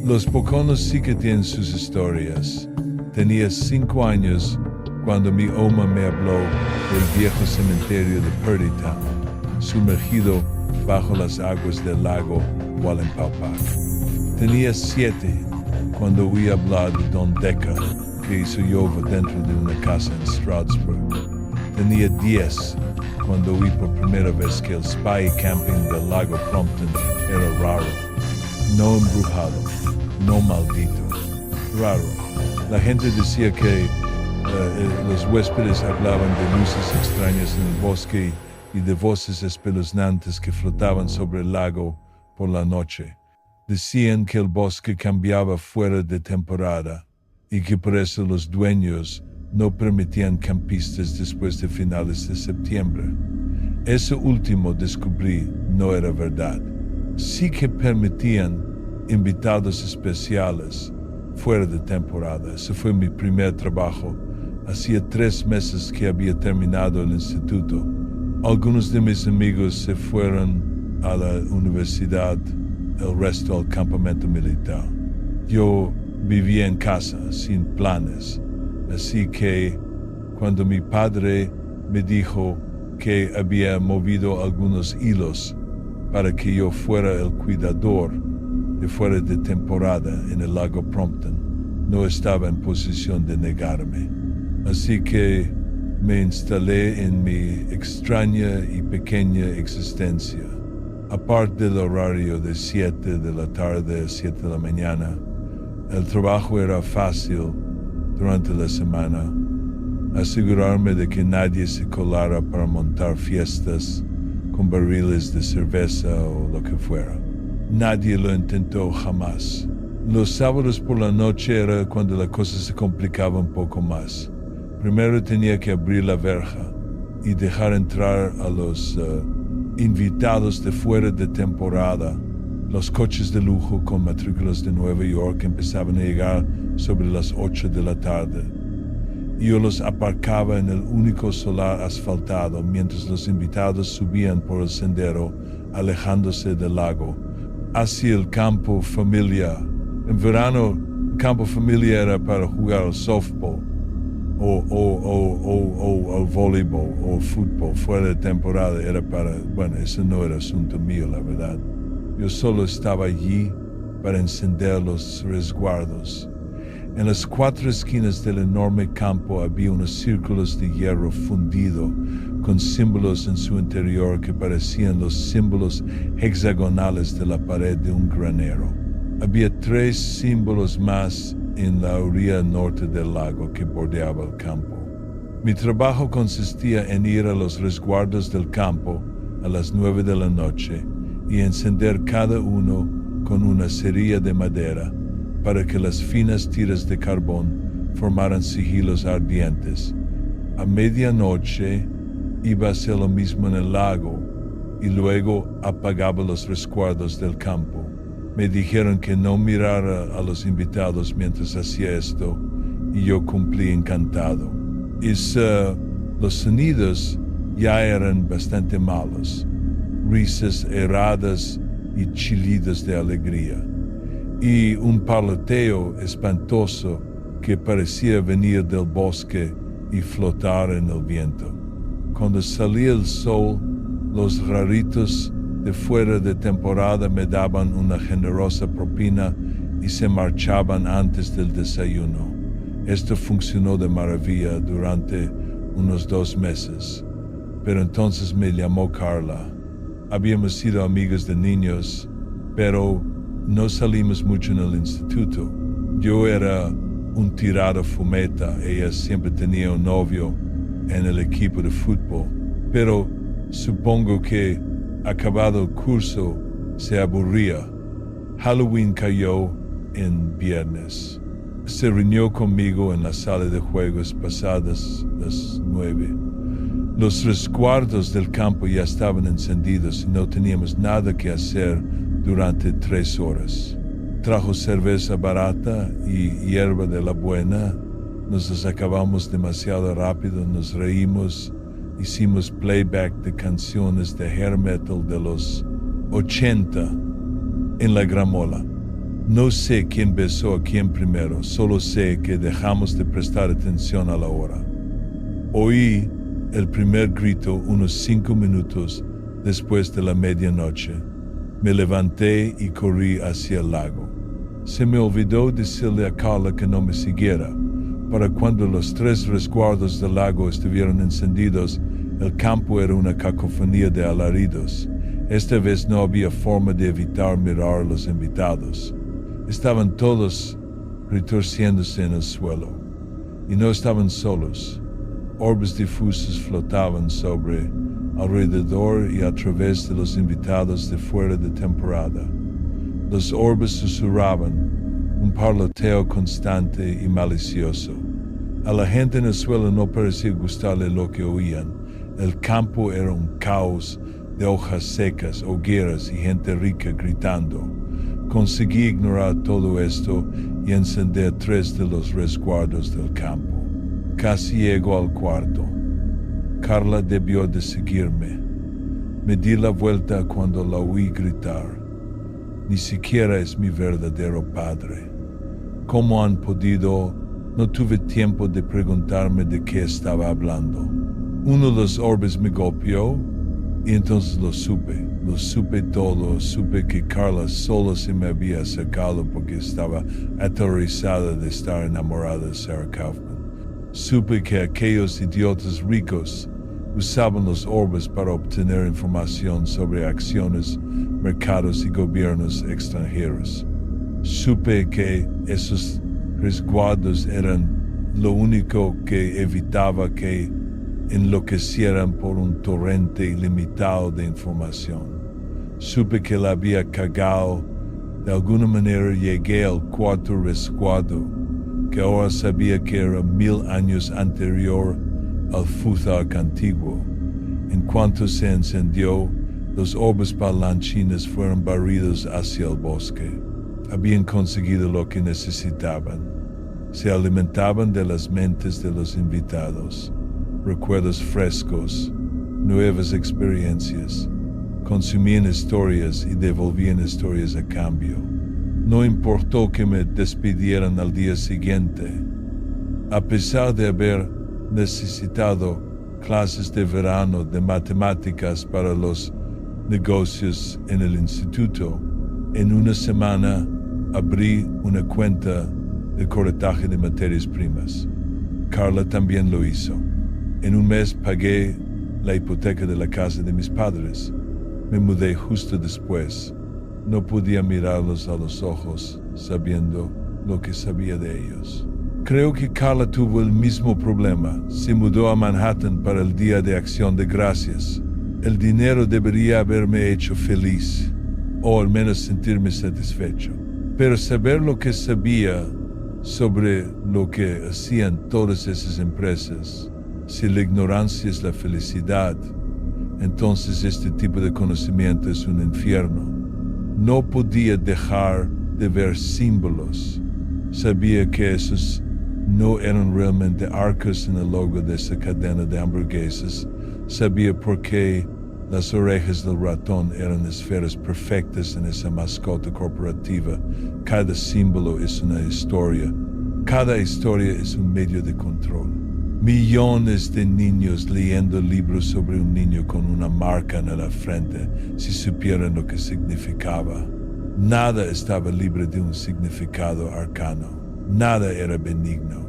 los Poconos sí que tienen sus historias. Tenía 5 años cuando mi oma me habló del viejo cementerio de Purdy Town, sumergido bajo las aguas del lago Wallenpaupack. Tenía 7 cuando oí hablar de Don Deca, que hizo yoga dentro de una casa en Stroudsburg. Tenía 10 cuando oí por primera vez que el spy camping del lago Prompton era raro, no embrujado, no maldito, raro. La gente decía que los huéspedes hablaban de luces extrañas en el bosque y de voces espeluznantes que flotaban sobre el lago por la noche. Decían que el bosque cambiaba fuera de temporada y que por eso los dueños no permitían campistas después de finales de septiembre. Eso último descubrí no era verdad. Sí que permitían invitados especiales fuera de temporada. Ese fue mi primer trabajo. Hacía 3 meses que había terminado el instituto. Algunos de mis amigos se fueron a la universidad, el resto al campamento militar. Yo vivía en casa, sin planes. Así que cuando mi padre me dijo que había movido algunos hilos para que yo fuera el cuidador de fuera de temporada en el lago Prompton, no estaba en posición de negarme. Así que me instalé en mi extraña y pequeña existencia. Aparte del horario de 7 de la tarde a 7 de la mañana, el trabajo era fácil durante la semana. Asegurarme de que nadie se colara para montar fiestas con barriles de cerveza o lo que fuera. Nadie lo intentó jamás. Los sábados por la noche era cuando la cosa se complicaba un poco más. Primero tenía que abrir la verja y dejar entrar a los invitados de fuera de temporada. Los coches de lujo con matrículas de Nueva York empezaban a llegar sobre las 8 de la tarde. Yo los aparcaba en el único solar asfaltado mientras los invitados subían por el sendero, alejándose del lago, hacia el campo familia. En verano, el campo familia era para jugar al softball, o al voleibol, o fútbol. Fuera de temporada era para, bueno, eso no era asunto mío, la verdad. Yo solo estaba allí para encender los resguardos. En las 4 esquinas del enorme campo había unos círculos de hierro fundido con símbolos en su interior que parecían los símbolos hexagonales de la pared de un granero. Había 3 símbolos más en la orilla norte del lago que bordeaba el campo. Mi trabajo consistía en ir a los resguardos del campo a las 9 de la noche y encender cada uno con una cerilla de madera para que las finas tiras de carbón formaran sigilos ardientes. A medianoche iba a hacer lo mismo en el lago y luego apagaba los resguardos del campo. Me dijeron que no mirara a los invitados mientras hacía esto y yo cumplí encantado. Los sonidos ya eran bastante malos, risas erradas y chillidos de alegría, y un parloteo espantoso que parecía venir del bosque y flotar en el viento. Cuando salía el sol, los raritos de fuera de temporada me daban una generosa propina y se marchaban antes del desayuno. Esto funcionó de maravilla durante unos 2 meses. Pero entonces me llamó Carla. Habíamos sido amigos de niños, pero no salimos mucho en el instituto. Yo era un tirado fumeta, ella siempre tenía un novio en el equipo de fútbol, pero supongo que, acabado el curso, se aburría. Halloween cayó en viernes. Se reunió conmigo en la sala de juegos pasadas las 9. Los resguardos del campo ya estaban encendidos y no teníamos nada que hacer durante 3 horas. Trajo cerveza barata y hierba de la buena. Nos las acabamos demasiado rápido, nos reímos, hicimos playback de canciones de hair metal de los 80 en la gramola. No sé quién besó a quién primero, solo sé que dejamos de prestar atención a la hora. Oí el primer grito unos 5 minutos después de la medianoche. Me levanté y corrí hacia el lago. Se me olvidó decirle a Carla que no me siguiera. Para cuando los 3 resguardos del lago estuvieron encendidos, el campo era una cacofonía de alaridos. Esta vez no había forma de evitar mirar a los invitados. Estaban todos retorciéndose en el suelo. Y no estaban solos. Orbes difusos flotaban sobre, alrededor y a través de los invitados de fuera de temporada. Los orbes susurraban, un parloteo constante y malicioso. A la gente en el suelo no parecía gustarle lo que oían. El campo era un caos de hojas secas, hogueras y gente rica gritando. Conseguí ignorar todo esto y encender 3 de los resguardos del campo. Casi llego al cuarto. Carla debió de seguirme. Me di la vuelta cuando la oí gritar. Ni siquiera es mi verdadero padre. ¿Cómo han podido? No tuve tiempo de preguntarme de qué estaba hablando. Uno de los orbes me golpeó y entonces lo supe todo. Supe que Carla solo se me había acercado porque estaba aterrorizada de estar enamorada de Sarah Kaufman. Supe que aquellos idiotas ricos usaban los orbes para obtener información sobre acciones, mercados y gobiernos extranjeros. Supe que esos resguardos eran lo único que evitaba que enloquecieran por un torrente ilimitado de información. Supe que la había cagado. De alguna manera llegué al 4 resguardo, que ahora sabía que era 1000 años anterior al Futhark antiguo. En cuanto se encendió, los orbes parlanchines fueron barridos hacia el bosque. Habían conseguido lo que necesitaban. Se alimentaban de las mentes de los invitados, recuerdos frescos, nuevas experiencias. Consumían historias y devolvían historias a cambio. No importó que me despidieran al día siguiente. A pesar de haber necesitado clases de verano de matemáticas para los negocios en el instituto, en una semana abrí una cuenta de corretaje de materias primas. Carla también lo hizo. En un mes pagué la hipoteca de la casa de mis padres. Me mudé justo después. No podía mirarlos a los ojos sabiendo lo que sabía de ellos. Creo que Carla tuvo el mismo problema. Se mudó a Manhattan para el Día de Acción de Gracias. El dinero debería haberme hecho feliz, o al menos sentirme satisfecho. Pero saber lo que sabía sobre lo que hacían todas esas empresas, si la ignorancia es la felicidad, entonces este tipo de conocimiento es un infierno. No podía dejar de ver símbolos. Sabía que esos no eran realmente arcos en el logo de esa cadena de hamburguesas. Sabía por qué las orejas del ratón eran esferas perfectas en esa mascota corporativa. Cada símbolo es una historia. Cada historia es un medio de control. Millones de niños leyendo libros sobre un niño con una marca en la frente, si supieran lo que significaba. Nada estaba libre de un significado arcano. Nada era benigno.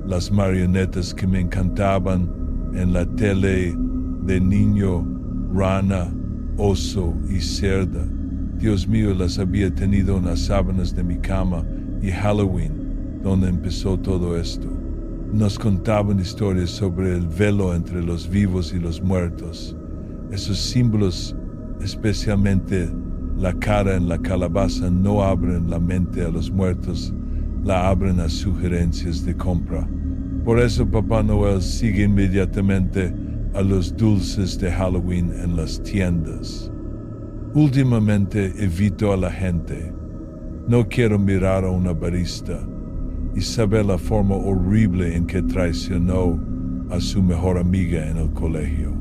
Las marionetas que me encantaban en la tele de niño, rana, oso y cerda, Dios mío, las había tenido en las sábanas de mi cama, y Halloween, donde empezó todo esto. Nos contaban historias sobre el velo entre los vivos y los muertos. Esos símbolos, especialmente la cara en la calabaza, no abren la mente a los muertos, la abren a sugerencias de compra. Por eso Papá Noel sigue inmediatamente a los dulces de Halloween en las tiendas. Últimamente evito a la gente. No quiero mirar a una barista y saber la forma horrible en que traicionó a su mejor amiga en el colegio.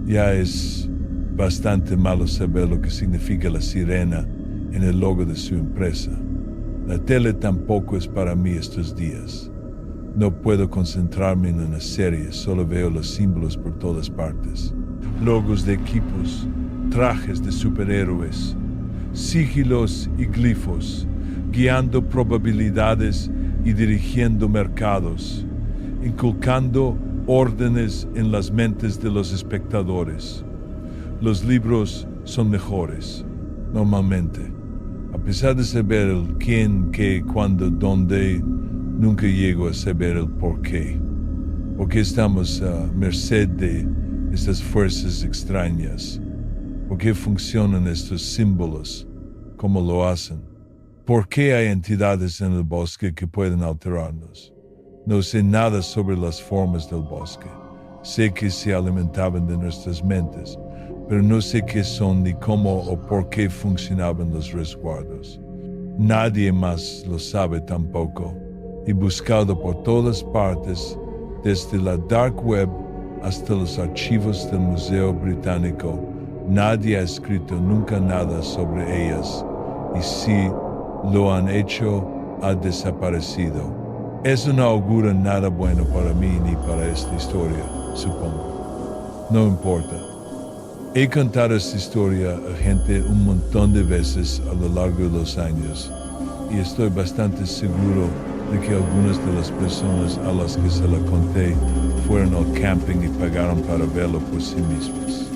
Ya es bastante malo saber lo que significa la sirena en el logo de su empresa. La tele tampoco es para mí estos días. No puedo concentrarme en una serie, solo veo los símbolos por todas partes. Logos de equipos, trajes de superhéroes, sigilos y glifos, guiando probabilidades y dirigiendo mercados, inculcando órdenes en las mentes de los espectadores. Los libros son mejores, normalmente. A pesar de saber el quién, qué, cuándo, dónde, nunca llego a saber el por qué. Porque estamos a merced de estas fuerzas extrañas. ¿Por qué funcionan estos símbolos? ¿Cómo lo hacen? ¿Por qué hay entidades en el bosque que pueden alterarnos? No sé nada sobre las formas del bosque. Sé que se alimentaban de nuestras mentes, pero no sé qué son ni cómo o por qué funcionaban los resguardos. Nadie más lo sabe tampoco. Y buscado por todas partes, desde la dark web hasta los archivos del Museo Británico, nadie ha escrito nunca nada sobre ellas. Y si lo han hecho, ha desaparecido. Eso no augura nada bueno para mí ni para esta historia, supongo. No importa. He contado esta historia a gente un montón de veces a lo largo de los años y estoy bastante seguro de que algunas de las personas a las que se la conté fueron al camping y pagaron para verlo por sí mismas.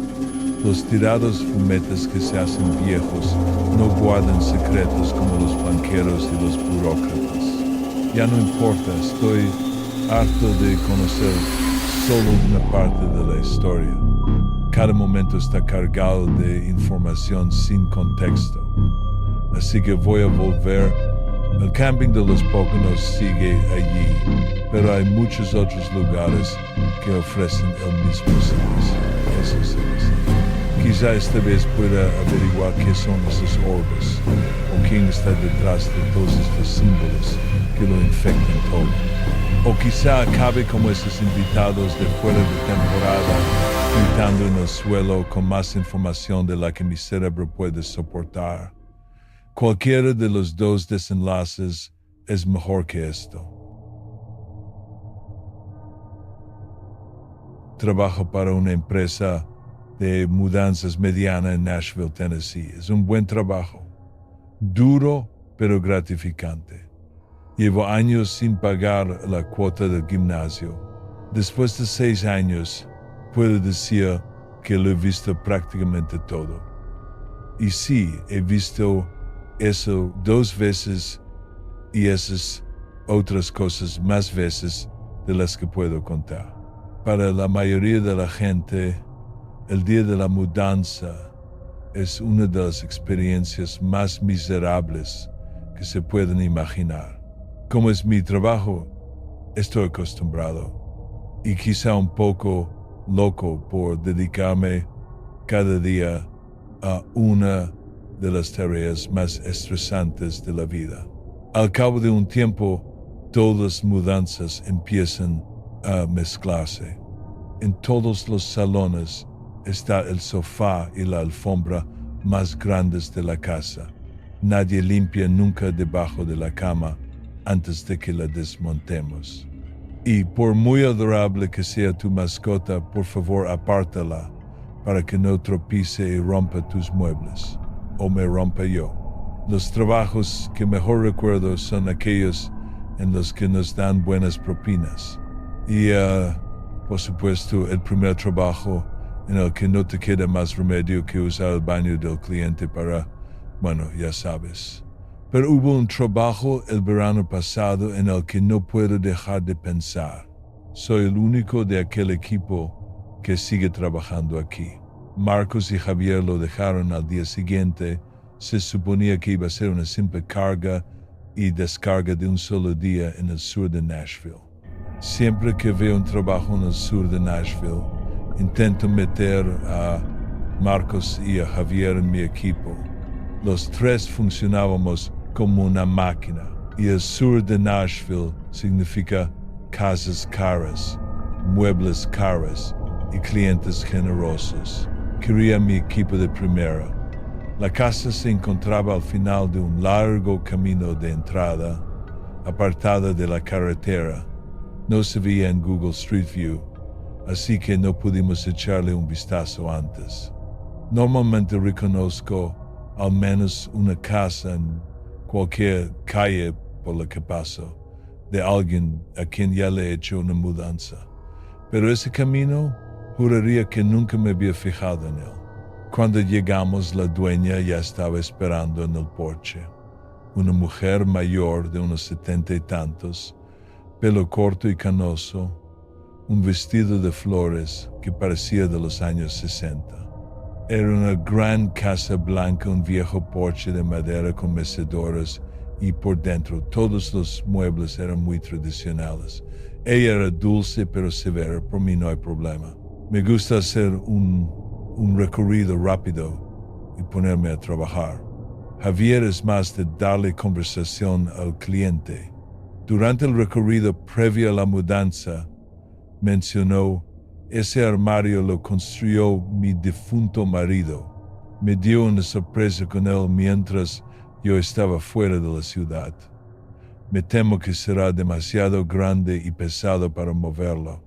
Los tirados fumetes que se hacen viejos no guardan secretos como los banqueros y los burócratas. Ya no importa, estoy harto de conocer solo una parte de la historia. Cada momento está cargado de información sin contexto. Así que voy a volver. El camping de los Poconos sigue allí, pero hay muchos otros lugares que ofrecen el mismo servicio. Eso sí. Quizá esta vez pueda averiguar qué son esos orbes o quién está detrás de todos estos símbolos que lo infectan todo. O quizá acabe como esos invitados de fuera de temporada, gritando en el suelo con más información de la que mi cerebro puede soportar. Cualquiera de los dos desenlaces es mejor que esto. Trabajo para una empresa de mudanzas mediana en Nashville, Tennessee. Es un buen trabajo. Duro, pero gratificante. Llevo años sin pagar la cuota del gimnasio. Después de 6 años, puedo decir que lo he visto prácticamente todo. Y sí, he visto eso 2 veces y esas otras cosas más veces de las que puedo contar. Para la mayoría de la gente, el día de la mudanza es una de las experiencias más miserables que se pueden imaginar. Como es mi trabajo, estoy acostumbrado y quizá un poco loco por dedicarme cada día a una de las tareas más estresantes de la vida. Al cabo de un tiempo, todas las mudanzas empiezan a mezclarse. En todos los salones está el sofá y la alfombra más grandes de la casa. Nadie limpia nunca debajo de la cama antes de que la desmontemos. Y por muy adorable que sea tu mascota, por favor apártala para que no tropiece y rompa tus muebles, o me rompa yo. Los trabajos que mejor recuerdo son aquellos en los que nos dan buenas propinas. Y, por supuesto, el primer trabajo en el que no te queda más remedio que usar el baño del cliente para, bueno, ya sabes. Pero hubo un trabajo el verano pasado en el que no puedo dejar de pensar. Soy el único de aquel equipo que sigue trabajando aquí. Marcos y Javier lo dejaron al día siguiente. Se suponía que iba a ser una simple carga y descarga de un solo día en el sur de Nashville. Siempre que veo un trabajo en el sur de Nashville, intento meter a Marcos y a Javier en mi equipo. Los tres funcionábamos como una máquina, y el sur de Nashville significa casas caras, muebles caros y clientes generosos. Quería mi equipo de primera. La casa se encontraba al final de un largo camino de entrada, apartada de la carretera. No se veía en Google Street View, así que no pudimos echarle un vistazo antes. Normalmente reconozco al menos una casa en cualquier calle por la que paso, de alguien a quien ya le he hecho una mudanza. Pero ese camino, juraría que nunca me había fijado en él. Cuando llegamos, la dueña ya estaba esperando en el porche. Una mujer mayor de unos 70 y tantos, pelo corto y canoso, un vestido de flores que parecía de los años 60. Era una gran casa blanca, un viejo porche de madera con mecedoras y por dentro todos los muebles eran muy tradicionales. Ella era dulce pero severa, por mí no hay problema. Me gusta hacer un recorrido rápido y ponerme a trabajar. Javier es más de darle conversación al cliente. Durante el recorrido previo a la mudanza, mencionó: ese armario lo construyó mi difunto marido. Me dio una sorpresa con él mientras yo estaba fuera de la ciudad. Me temo que será demasiado grande y pesado para moverlo.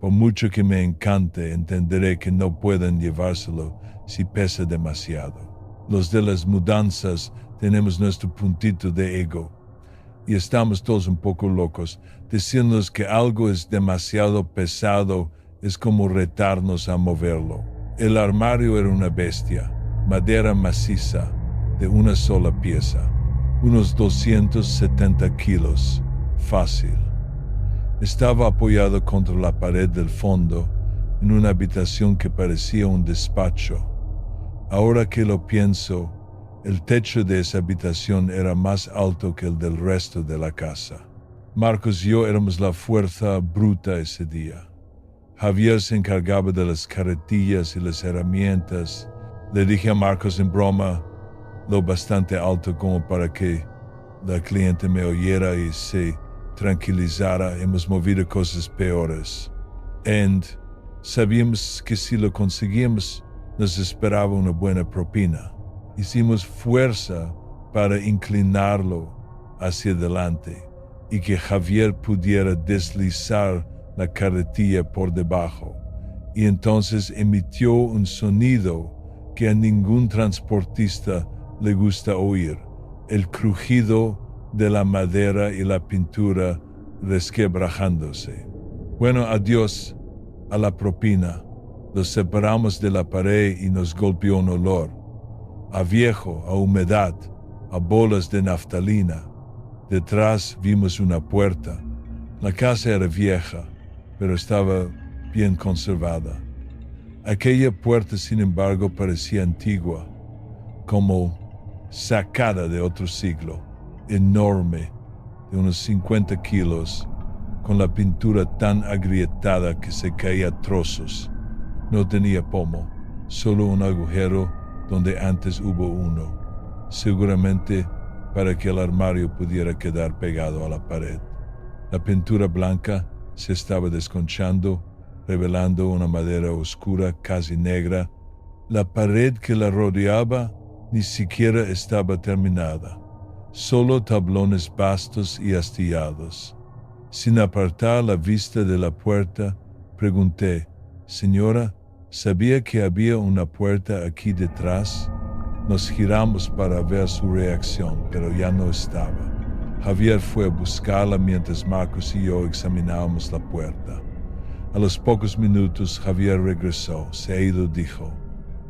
Por mucho que me encante, entenderé que no puedan llevárselo si pesa demasiado. Los de las mudanzas tenemos nuestro puntito de ego y estamos todos un poco locos. Decirnos que algo es demasiado pesado es como retarnos a moverlo. El armario era una bestia, madera maciza, de una sola pieza, unos 270 kilos, fácil. Estaba apoyado contra la pared del fondo, en una habitación que parecía un despacho. Ahora que lo pienso, el techo de esa habitación era más alto que el del resto de la casa. Marcos y yo éramos la fuerza bruta ese día. Javier se encargaba de las carretillas y las herramientas. Le dije a Marcos en broma, lo bastante alto como para que la cliente me oyera y se tranquilizara: hemos movido cosas peores. And sabíamos que si lo conseguíamos, nos esperaba una buena propina. Hicimos fuerza para inclinarlo hacia adelante y que Javier pudiera deslizar la carretilla por debajo, y entonces emitió un sonido que a ningún transportista le gusta oír: el crujido de la madera y la pintura resquebrajándose. Bueno, adiós a la propina. Nos separamos de la pared y nos golpeó un olor, a viejo, a humedad, a bolas de naftalina. Detrás vimos una puerta. La casa era vieja, pero estaba bien conservada. Aquella puerta, sin embargo, parecía antigua, como sacada de otro siglo, enorme, de unos 50 kilos, con la pintura tan agrietada que se caía a trozos. No tenía pomo, solo un agujero donde antes hubo uno, seguramente para que el armario pudiera quedar pegado a la pared. La pintura blanca se estaba desconchando, revelando una madera oscura, casi negra. La pared que la rodeaba ni siquiera estaba terminada, solo tablones vastos y astillados. Sin apartar la vista de la puerta, pregunté, «Señora, ¿sabía que había una puerta aquí detrás?» Nos giramos para ver su reacción, pero ya no estaba. Javier fue a buscarla mientras Marcos y yo examinábamos la puerta. A los pocos minutos Javier regresó, se ha ido, dijo.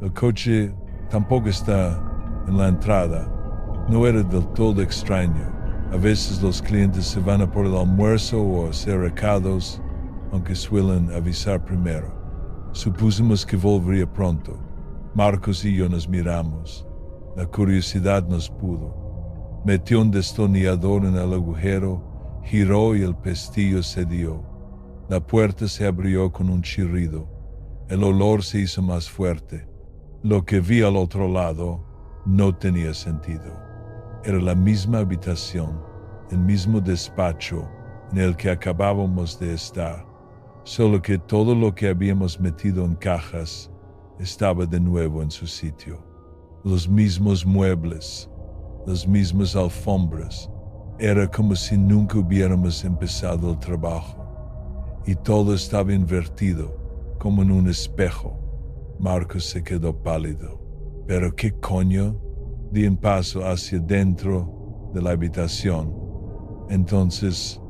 El coche tampoco está en la entrada. No era del todo extraño. A veces los clientes se van a por el almuerzo o a hacer recados, aunque suelen avisar primero. Supusimos que volvería pronto. Marcos y yo nos miramos. La curiosidad nos pudo. Metió un destornillador en el agujero, giró y el pestillo se dio. La puerta se abrió con un chirrido. El olor se hizo más fuerte. Lo que vi al otro lado no tenía sentido. Era la misma habitación, el mismo despacho en el que acabábamos de estar, solo que todo lo que habíamos metido en cajas estaba de nuevo en su sitio. Los mismos muebles, las mismas alfombras. Era como si nunca hubiéramos empezado el trabajo. Y todo estaba invertido, como en un espejo. Marcos se quedó pálido. ¿Pero qué coño? Di un paso hacia dentro de la habitación. Entonces,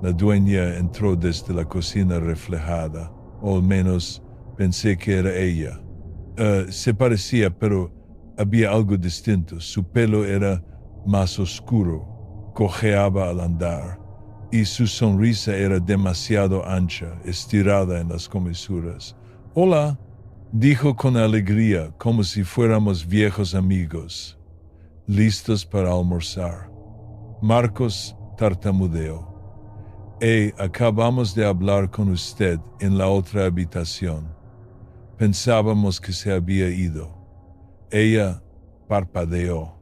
la dueña entró desde la cocina reflejada, o al menos pensé que era ella. Se parecía, pero había algo distinto. Su pelo era más oscuro, cojeaba al andar, y su sonrisa era demasiado ancha, estirada en las comisuras. «Hola», dijo con alegría, como si fuéramos viejos amigos, listos para almorzar. Marcos tartamudeó. Acabamos de hablar con usted en la otra habitación. Pensábamos que se había ido». Ella parpadeó.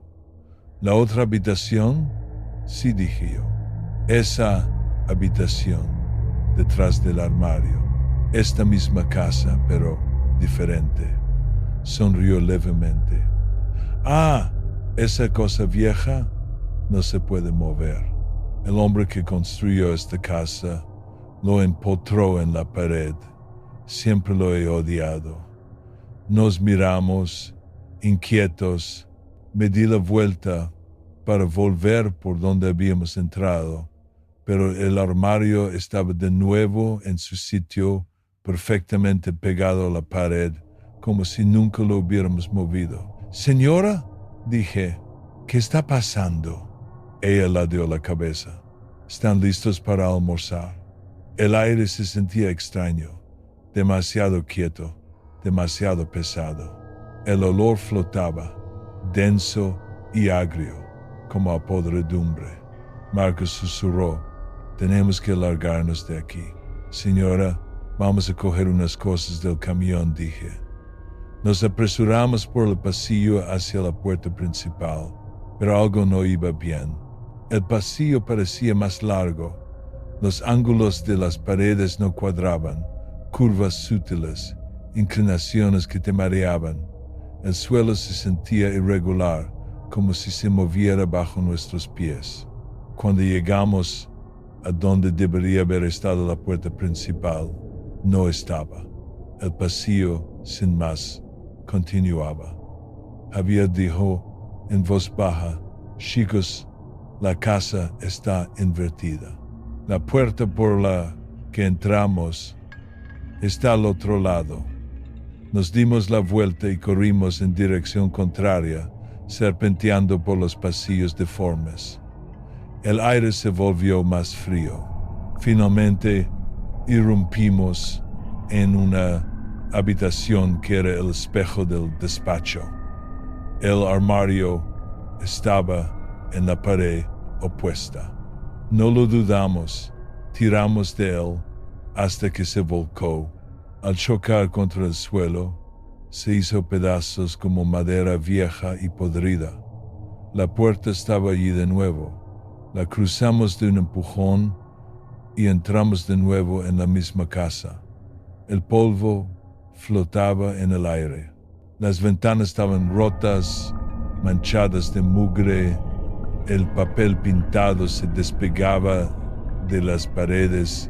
«¿La otra habitación?» «Sí», dije yo. «Esa habitación, detrás del armario. Esta misma casa, pero diferente». Sonrió levemente. «Ah, esa cosa vieja no se puede mover. El hombre que construyó esta casa lo empotró en la pared. Siempre lo he odiado». Nos miramos, inquietos. Me di la vuelta para volver por donde habíamos entrado, pero el armario estaba de nuevo en su sitio, perfectamente pegado a la pared, como si nunca lo hubiéramos movido. «Señora», dije, «¿qué está pasando?» Ella ladeó la cabeza. «¿Están listos para almorzar?» El aire se sentía extraño, demasiado quieto, demasiado pesado. El olor flotaba, denso y agrio, como a podredumbre. Marcos susurró, «Tenemos que largarnos de aquí». «Señora, vamos a coger unas cosas del camión», dije. Nos apresuramos por el pasillo hacia la puerta principal, pero algo no iba bien. El pasillo parecía más largo. Los ángulos de las paredes no cuadraban, curvas sutiles, inclinaciones que te mareaban. El suelo se sentía irregular, como si se moviera bajo nuestros pies. Cuando llegamos a donde debería haber estado la puerta principal, no estaba. El pasillo, sin más, continuaba. Javier dijo en voz baja, «Chicos, la casa está invertida. La puerta por la que entramos está al otro lado». Nos dimos la vuelta y corrimos en dirección contraria, serpenteando por los pasillos deformes. El aire se volvió más frío. Finalmente, irrumpimos en una habitación que era el espejo del despacho. El armario estaba en la pared opuesta. No lo dudamos, tiramos de él hasta que se volcó. Al chocar contra el suelo, se hizo pedazos como madera vieja y podrida. La puerta estaba allí de nuevo. La cruzamos de un empujón y entramos de nuevo en la misma casa. El polvo flotaba en el aire. Las ventanas estaban rotas, manchadas de mugre. El papel pintado se despegaba de las paredes.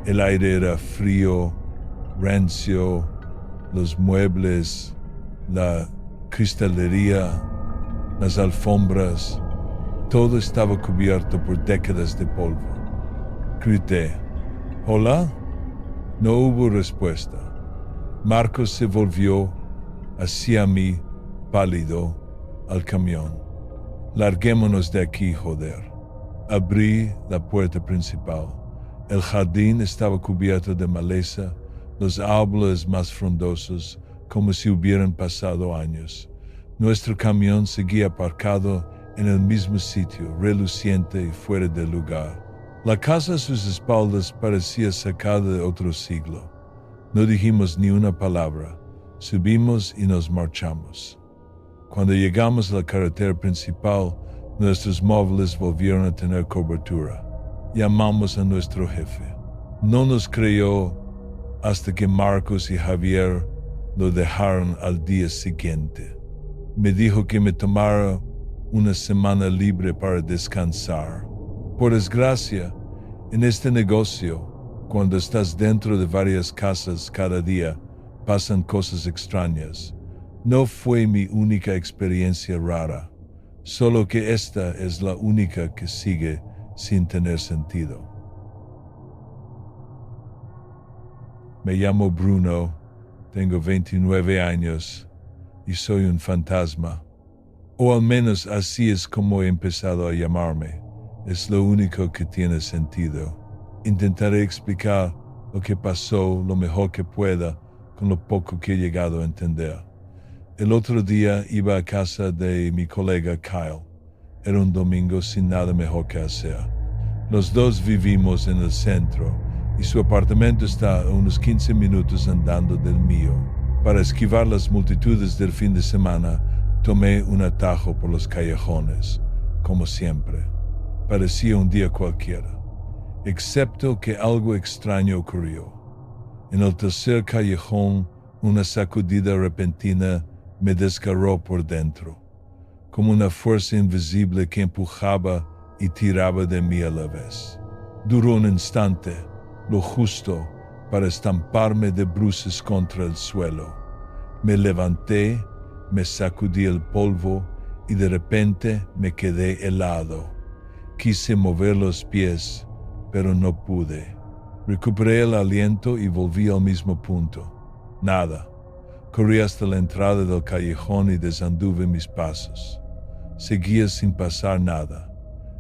El aire era frío, rancio, los muebles, la cristalería, las alfombras, todo estaba cubierto por décadas de polvo. Grité, ¿hola? No hubo respuesta. Marcos se volvió hacia mí, pálido, al camión. Larguémonos de aquí, joder. Abrí la puerta principal. El jardín estaba cubierto de maleza, los árboles más frondosos, como si hubieran pasado años. Nuestro camión seguía aparcado en el mismo sitio, reluciente y fuera de lugar. La casa a sus espaldas parecía sacada de otro siglo. No dijimos ni una palabra. Subimos y nos marchamos. Cuando llegamos a la carretera principal, nuestros móviles volvieron a tener cobertura. Llamamos a nuestro jefe. No nos creyó hasta que Marcos y Javier lo dejaron al día siguiente. Me dijo que me tomara una semana libre para descansar. Por desgracia, en este negocio, cuando estás dentro de varias casas cada día, pasan cosas extrañas. No fue mi única experiencia rara, solo que esta es la única que sigue sin tener sentido. Me llamo Bruno, tengo 29 años y soy un fantasma. O al menos así es como he empezado a llamarme. Es lo único que tiene sentido. Intentaré explicar lo que pasó lo mejor que pueda con lo poco que he llegado a entender. El otro día iba a casa de mi colega Kyle. Era un domingo sin nada mejor que hacer. Los dos vivimos en el centro y su apartamento está a unos 15 minutos andando del mío. Para esquivar las multitudes del fin de semana, tomé un atajo por los callejones, como siempre. Parecía un día cualquiera, excepto que algo extraño ocurrió. En el tercer callejón, una sacudida repentina me desgarró por dentro, como una fuerza invisible que empujaba y tiraba de mí a la vez. Duró un instante, lo justo para estamparme de bruces contra el suelo. Me levanté, me sacudí el polvo y de repente me quedé helado. Quise mover los pies, pero no pude. Recuperé el aliento y volví al mismo punto. Nada. Corrí hasta la entrada del callejón y desanduve mis pasos. Seguía sin pasar nada.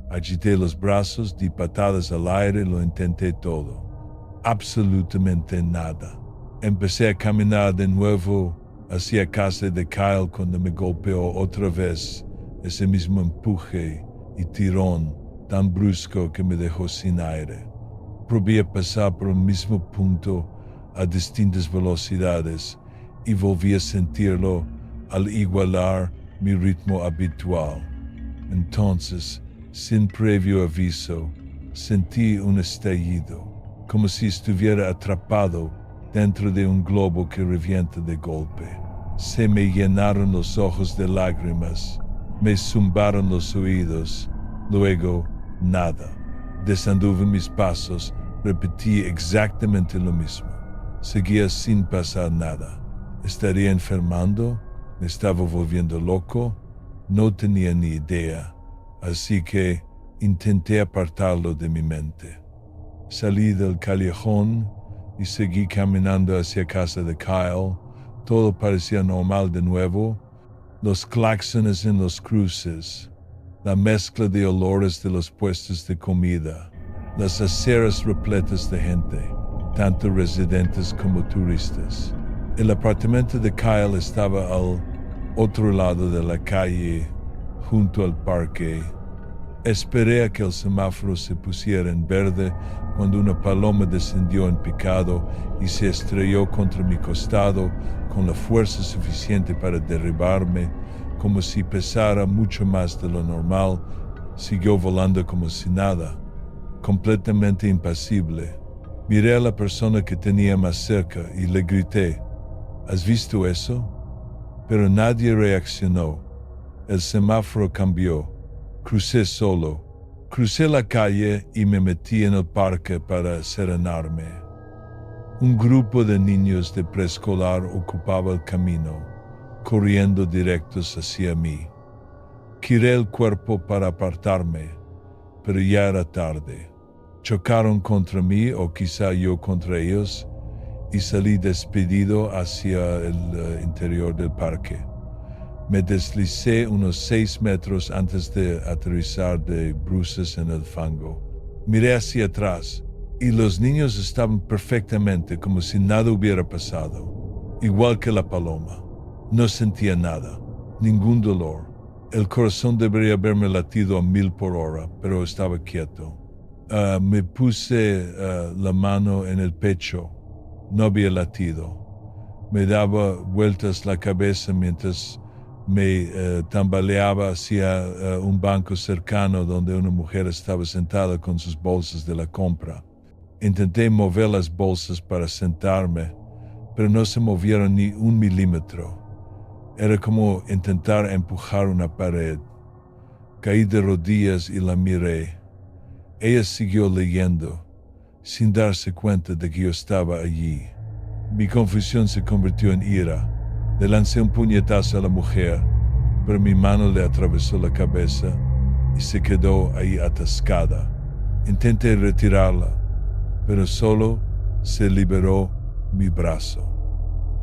Agité los brazos, di patadas al aire, lo intenté todo. Absolutamente nada. Empecé a caminar de nuevo hacia casa de Kyle cuando me golpeó otra vez ese mismo empuje y tirón tan brusco que me dejó sin aire. Probé a pasar por el mismo punto a distintas velocidades y volví a sentirlo al igualar mi ritmo habitual. Entonces, sin previo aviso, sentí un estallido, como si estuviera atrapado dentro de un globo que revienta de golpe. Se me llenaron los ojos de lágrimas, me zumbaron los oídos, luego nada. Desanduve mis pasos, repetí exactamente lo mismo. Seguía sin pasar nada. ¿Estaría enfermando? ¿Me estaba volviendo loco? No tenía ni idea, así que intenté apartarlo de mi mente. Salí del callejón y seguí caminando hacia casa de Kyle. Todo parecía normal de nuevo. Los claxones en los cruces, la mezcla de olores de los puestos de comida, las aceras repletas de gente, tanto residentes como turistas. El apartamento de Kyle estaba al otro lado de la calle, junto al parque. Esperé a que el semáforo se pusiera en verde cuando una paloma descendió en picado y se estrelló contra mi costado con la fuerza suficiente para derribarme, como si pesara mucho más de lo normal. Siguió volando como si nada, completamente impasible. Miré a la persona que tenía más cerca y le grité, ¿has visto eso? Pero nadie reaccionó. El semáforo cambió. Crucé solo, Crucé la calle y me metí en el parque para serenarme. Un grupo de niños de preescolar ocupaba el camino, corriendo directos hacia mí. Giré el cuerpo para apartarme, pero ya era tarde. Chocaron contra mí o quizá yo contra ellos y salí despedido hacia el interior del parque. Me deslicé unos 6 metros antes de aterrizar de bruces en el fango. Miré hacia atrás y los niños estaban perfectamente como si nada hubiera pasado, igual que la paloma. No sentía nada, ningún dolor. El corazón debería haberme latido a 1000 por hora, pero estaba quieto. Me puse la mano en el pecho. No había latido. Me daba vueltas la cabeza mientras me tambaleaba hacia un banco cercano donde una mujer estaba sentada con sus bolsas de la compra. Intenté mover las bolsas para sentarme, pero no se movieron ni 1 milímetro. Era como intentar empujar una pared. Caí de rodillas y la miré. Ella siguió leyendo, sin darse cuenta de que yo estaba allí. Mi confusión se convirtió en ira. Le lancé un puñetazo a la mujer, pero mi mano le atravesó la cabeza y se quedó ahí atascada. Intenté retirarla, pero solo se liberó mi brazo.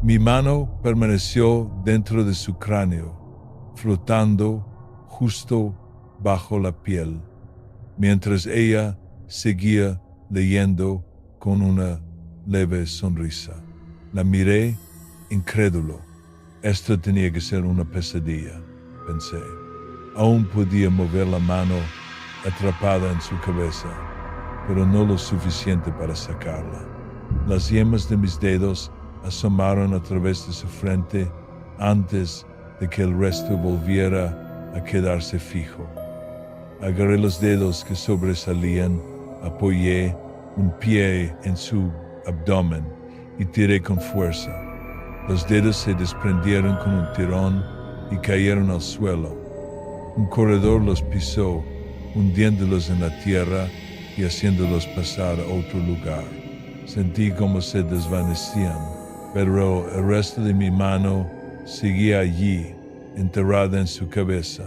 Mi mano permaneció dentro de su cráneo, flotando justo bajo la piel, mientras ella seguía leyendo con una leve sonrisa. La miré incrédulo. Esto tenía que ser una pesadilla, pensé. Aún podía mover la mano atrapada en su cabeza, pero no lo suficiente para sacarla. Las yemas de mis dedos asomaron a través de su frente antes de que el resto volviera a quedarse fijo. Agarré los dedos que sobresalían, apoyé un pie en su abdomen y tiré con fuerza. Los dedos se desprendieron con un tirón y cayeron al suelo. Un corredor los pisó, hundiéndolos en la tierra y haciéndolos pasar a otro lugar. Sentí como se desvanecían, pero el resto de mi mano seguía allí, enterrada en su cabeza.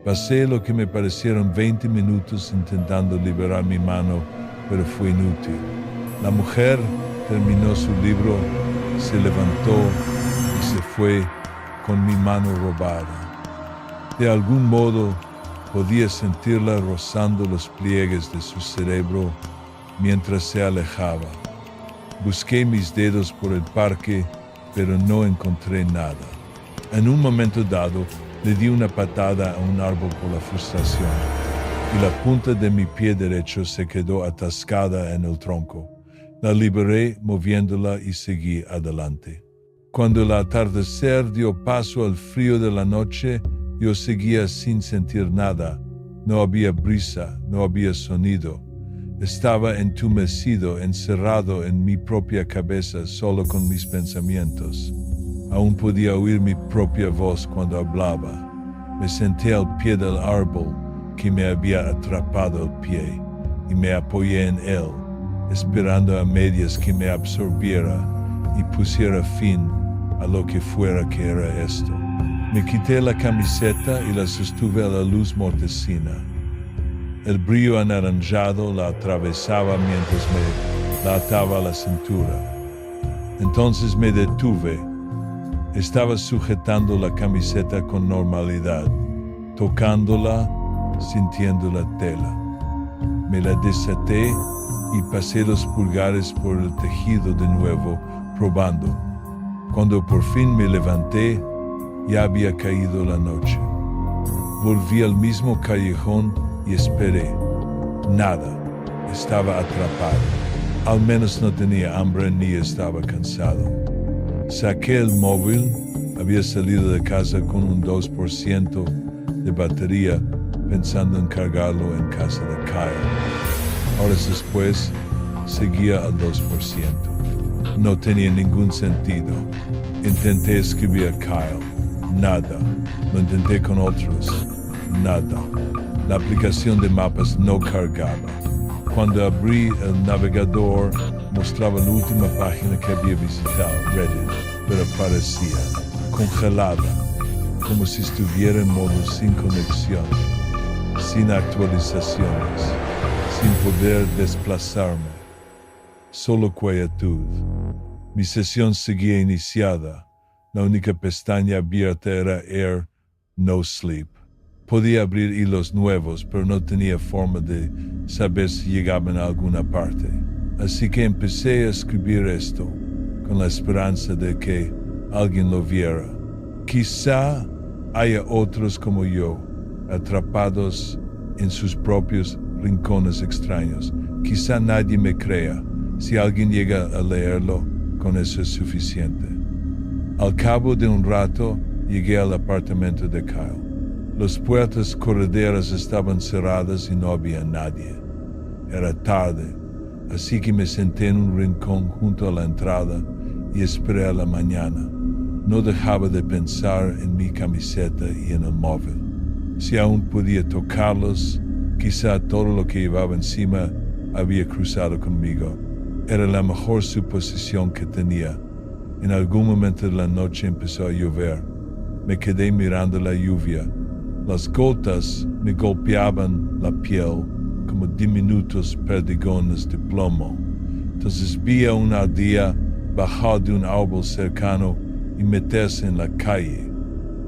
Pasé lo que me parecieron 20 minutos intentando liberar mi mano, pero fue inútil. La mujer terminó su libro, se levantó y se fue con mi mano robada. De algún modo podía sentirla rozando los pliegues de su cerebro mientras se alejaba. Busqué mis dedos por el parque, pero no encontré nada. En un momento dado, le di una patada a un árbol por la frustración y la punta de mi pie derecho se quedó atascada en el tronco. La liberé moviéndola y seguí adelante. Cuando el atardecer dio paso al frío de la noche, yo seguía sin sentir nada. No había brisa, no había sonido. Estaba entumecido, encerrado en mi propia cabeza solo con mis pensamientos. Aún podía oír mi propia voz cuando hablaba. Me senté al pie del árbol que me había atrapado el pie y me apoyé en él, esperando a medias que me absorbiera y pusiera fin a lo que fuera que era esto. Me quité la camiseta y la sostuve a la luz mortecina. El brillo anaranjado la atravesaba mientras me la ataba a la cintura. Entonces me detuve. Estaba sujetando la camiseta con normalidad, tocándola, sintiendo la tela. Me la desaté y pasé los pulgares por el tejido de nuevo, probando. Cuando por fin me levanté, ya había caído la noche. Volví al mismo callejón y esperé. Nada. Estaba atrapado. Al menos no tenía hambre ni estaba cansado. Saqué el móvil. Había salido de casa con un 2% de batería, pensando en cargarlo en casa de Kyle. Horas después, seguía al 2%. No tenía ningún sentido. Intenté escribir a Kyle. Nada. Lo intenté con otros. Nada. La aplicación de mapas no cargaba. Cuando abrí el navegador, mostraba la última página que había visitado, Reddit, pero parecía congelada, como si estuviera en modo sin conexión, sin actualizaciones, sin poder desplazarme. Solo quietud. Mi sesión seguía iniciada. La única pestaña abierta era Air No Sleep. Podía abrir hilos nuevos, pero no tenía forma de saber si llegaban a alguna parte. Así que empecé a escribir esto, con la esperanza de que alguien lo viera. Quizá haya otros como yo, atrapados en sus propios rincones extraños. Quizá nadie me crea. Si alguien llega a leerlo, con eso es suficiente. Al cabo de un rato, llegué al apartamento de Kyle. Las puertas correderas estaban cerradas y no había nadie. Era tarde, así que me senté en un rincón junto a la entrada y esperé a la mañana. No dejaba de pensar en mi camiseta y en el móvil. Si aún podía tocarlos, quizá todo lo que llevaba encima había cruzado conmigo. Era la mejor suposición que tenía. En algún momento de la noche empezó a llover. Me quedé mirando la lluvia. Las gotas me golpeaban la piel como diminutos perdigones de plomo. Entonces vi a una ardilla bajar de un árbol cercano y meterse en la calle.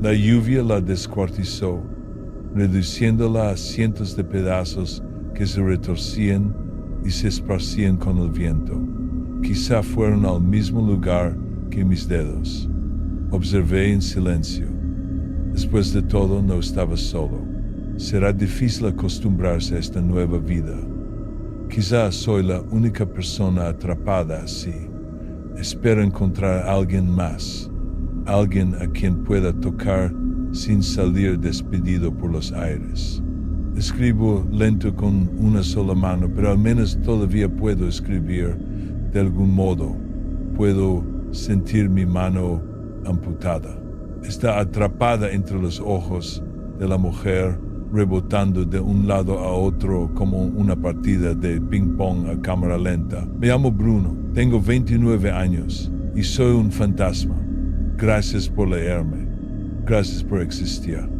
La lluvia la descuartizó, reduciéndola a cientos de pedazos que se retorcían y se esparcían con el viento. Quizá fueron al mismo lugar que mis dedos. Observé en silencio. Después de todo, no estaba solo. Será difícil acostumbrarse a esta nueva vida. Quizá soy la única persona atrapada así. Espero encontrar a alguien más, alguien a quien pueda tocar sin salir despedido por los aires. Escribo lento con una sola mano, pero al menos todavía puedo escribir de algún modo. Puedo sentir mi mano amputada. Está atrapada entre los ojos de la mujer, rebotando de un lado a otro como una partida de ping-pong a cámara lenta. Me llamo Bruno, tengo 29 años y soy un fantasma. Gracias por leerme. Gracias por existir.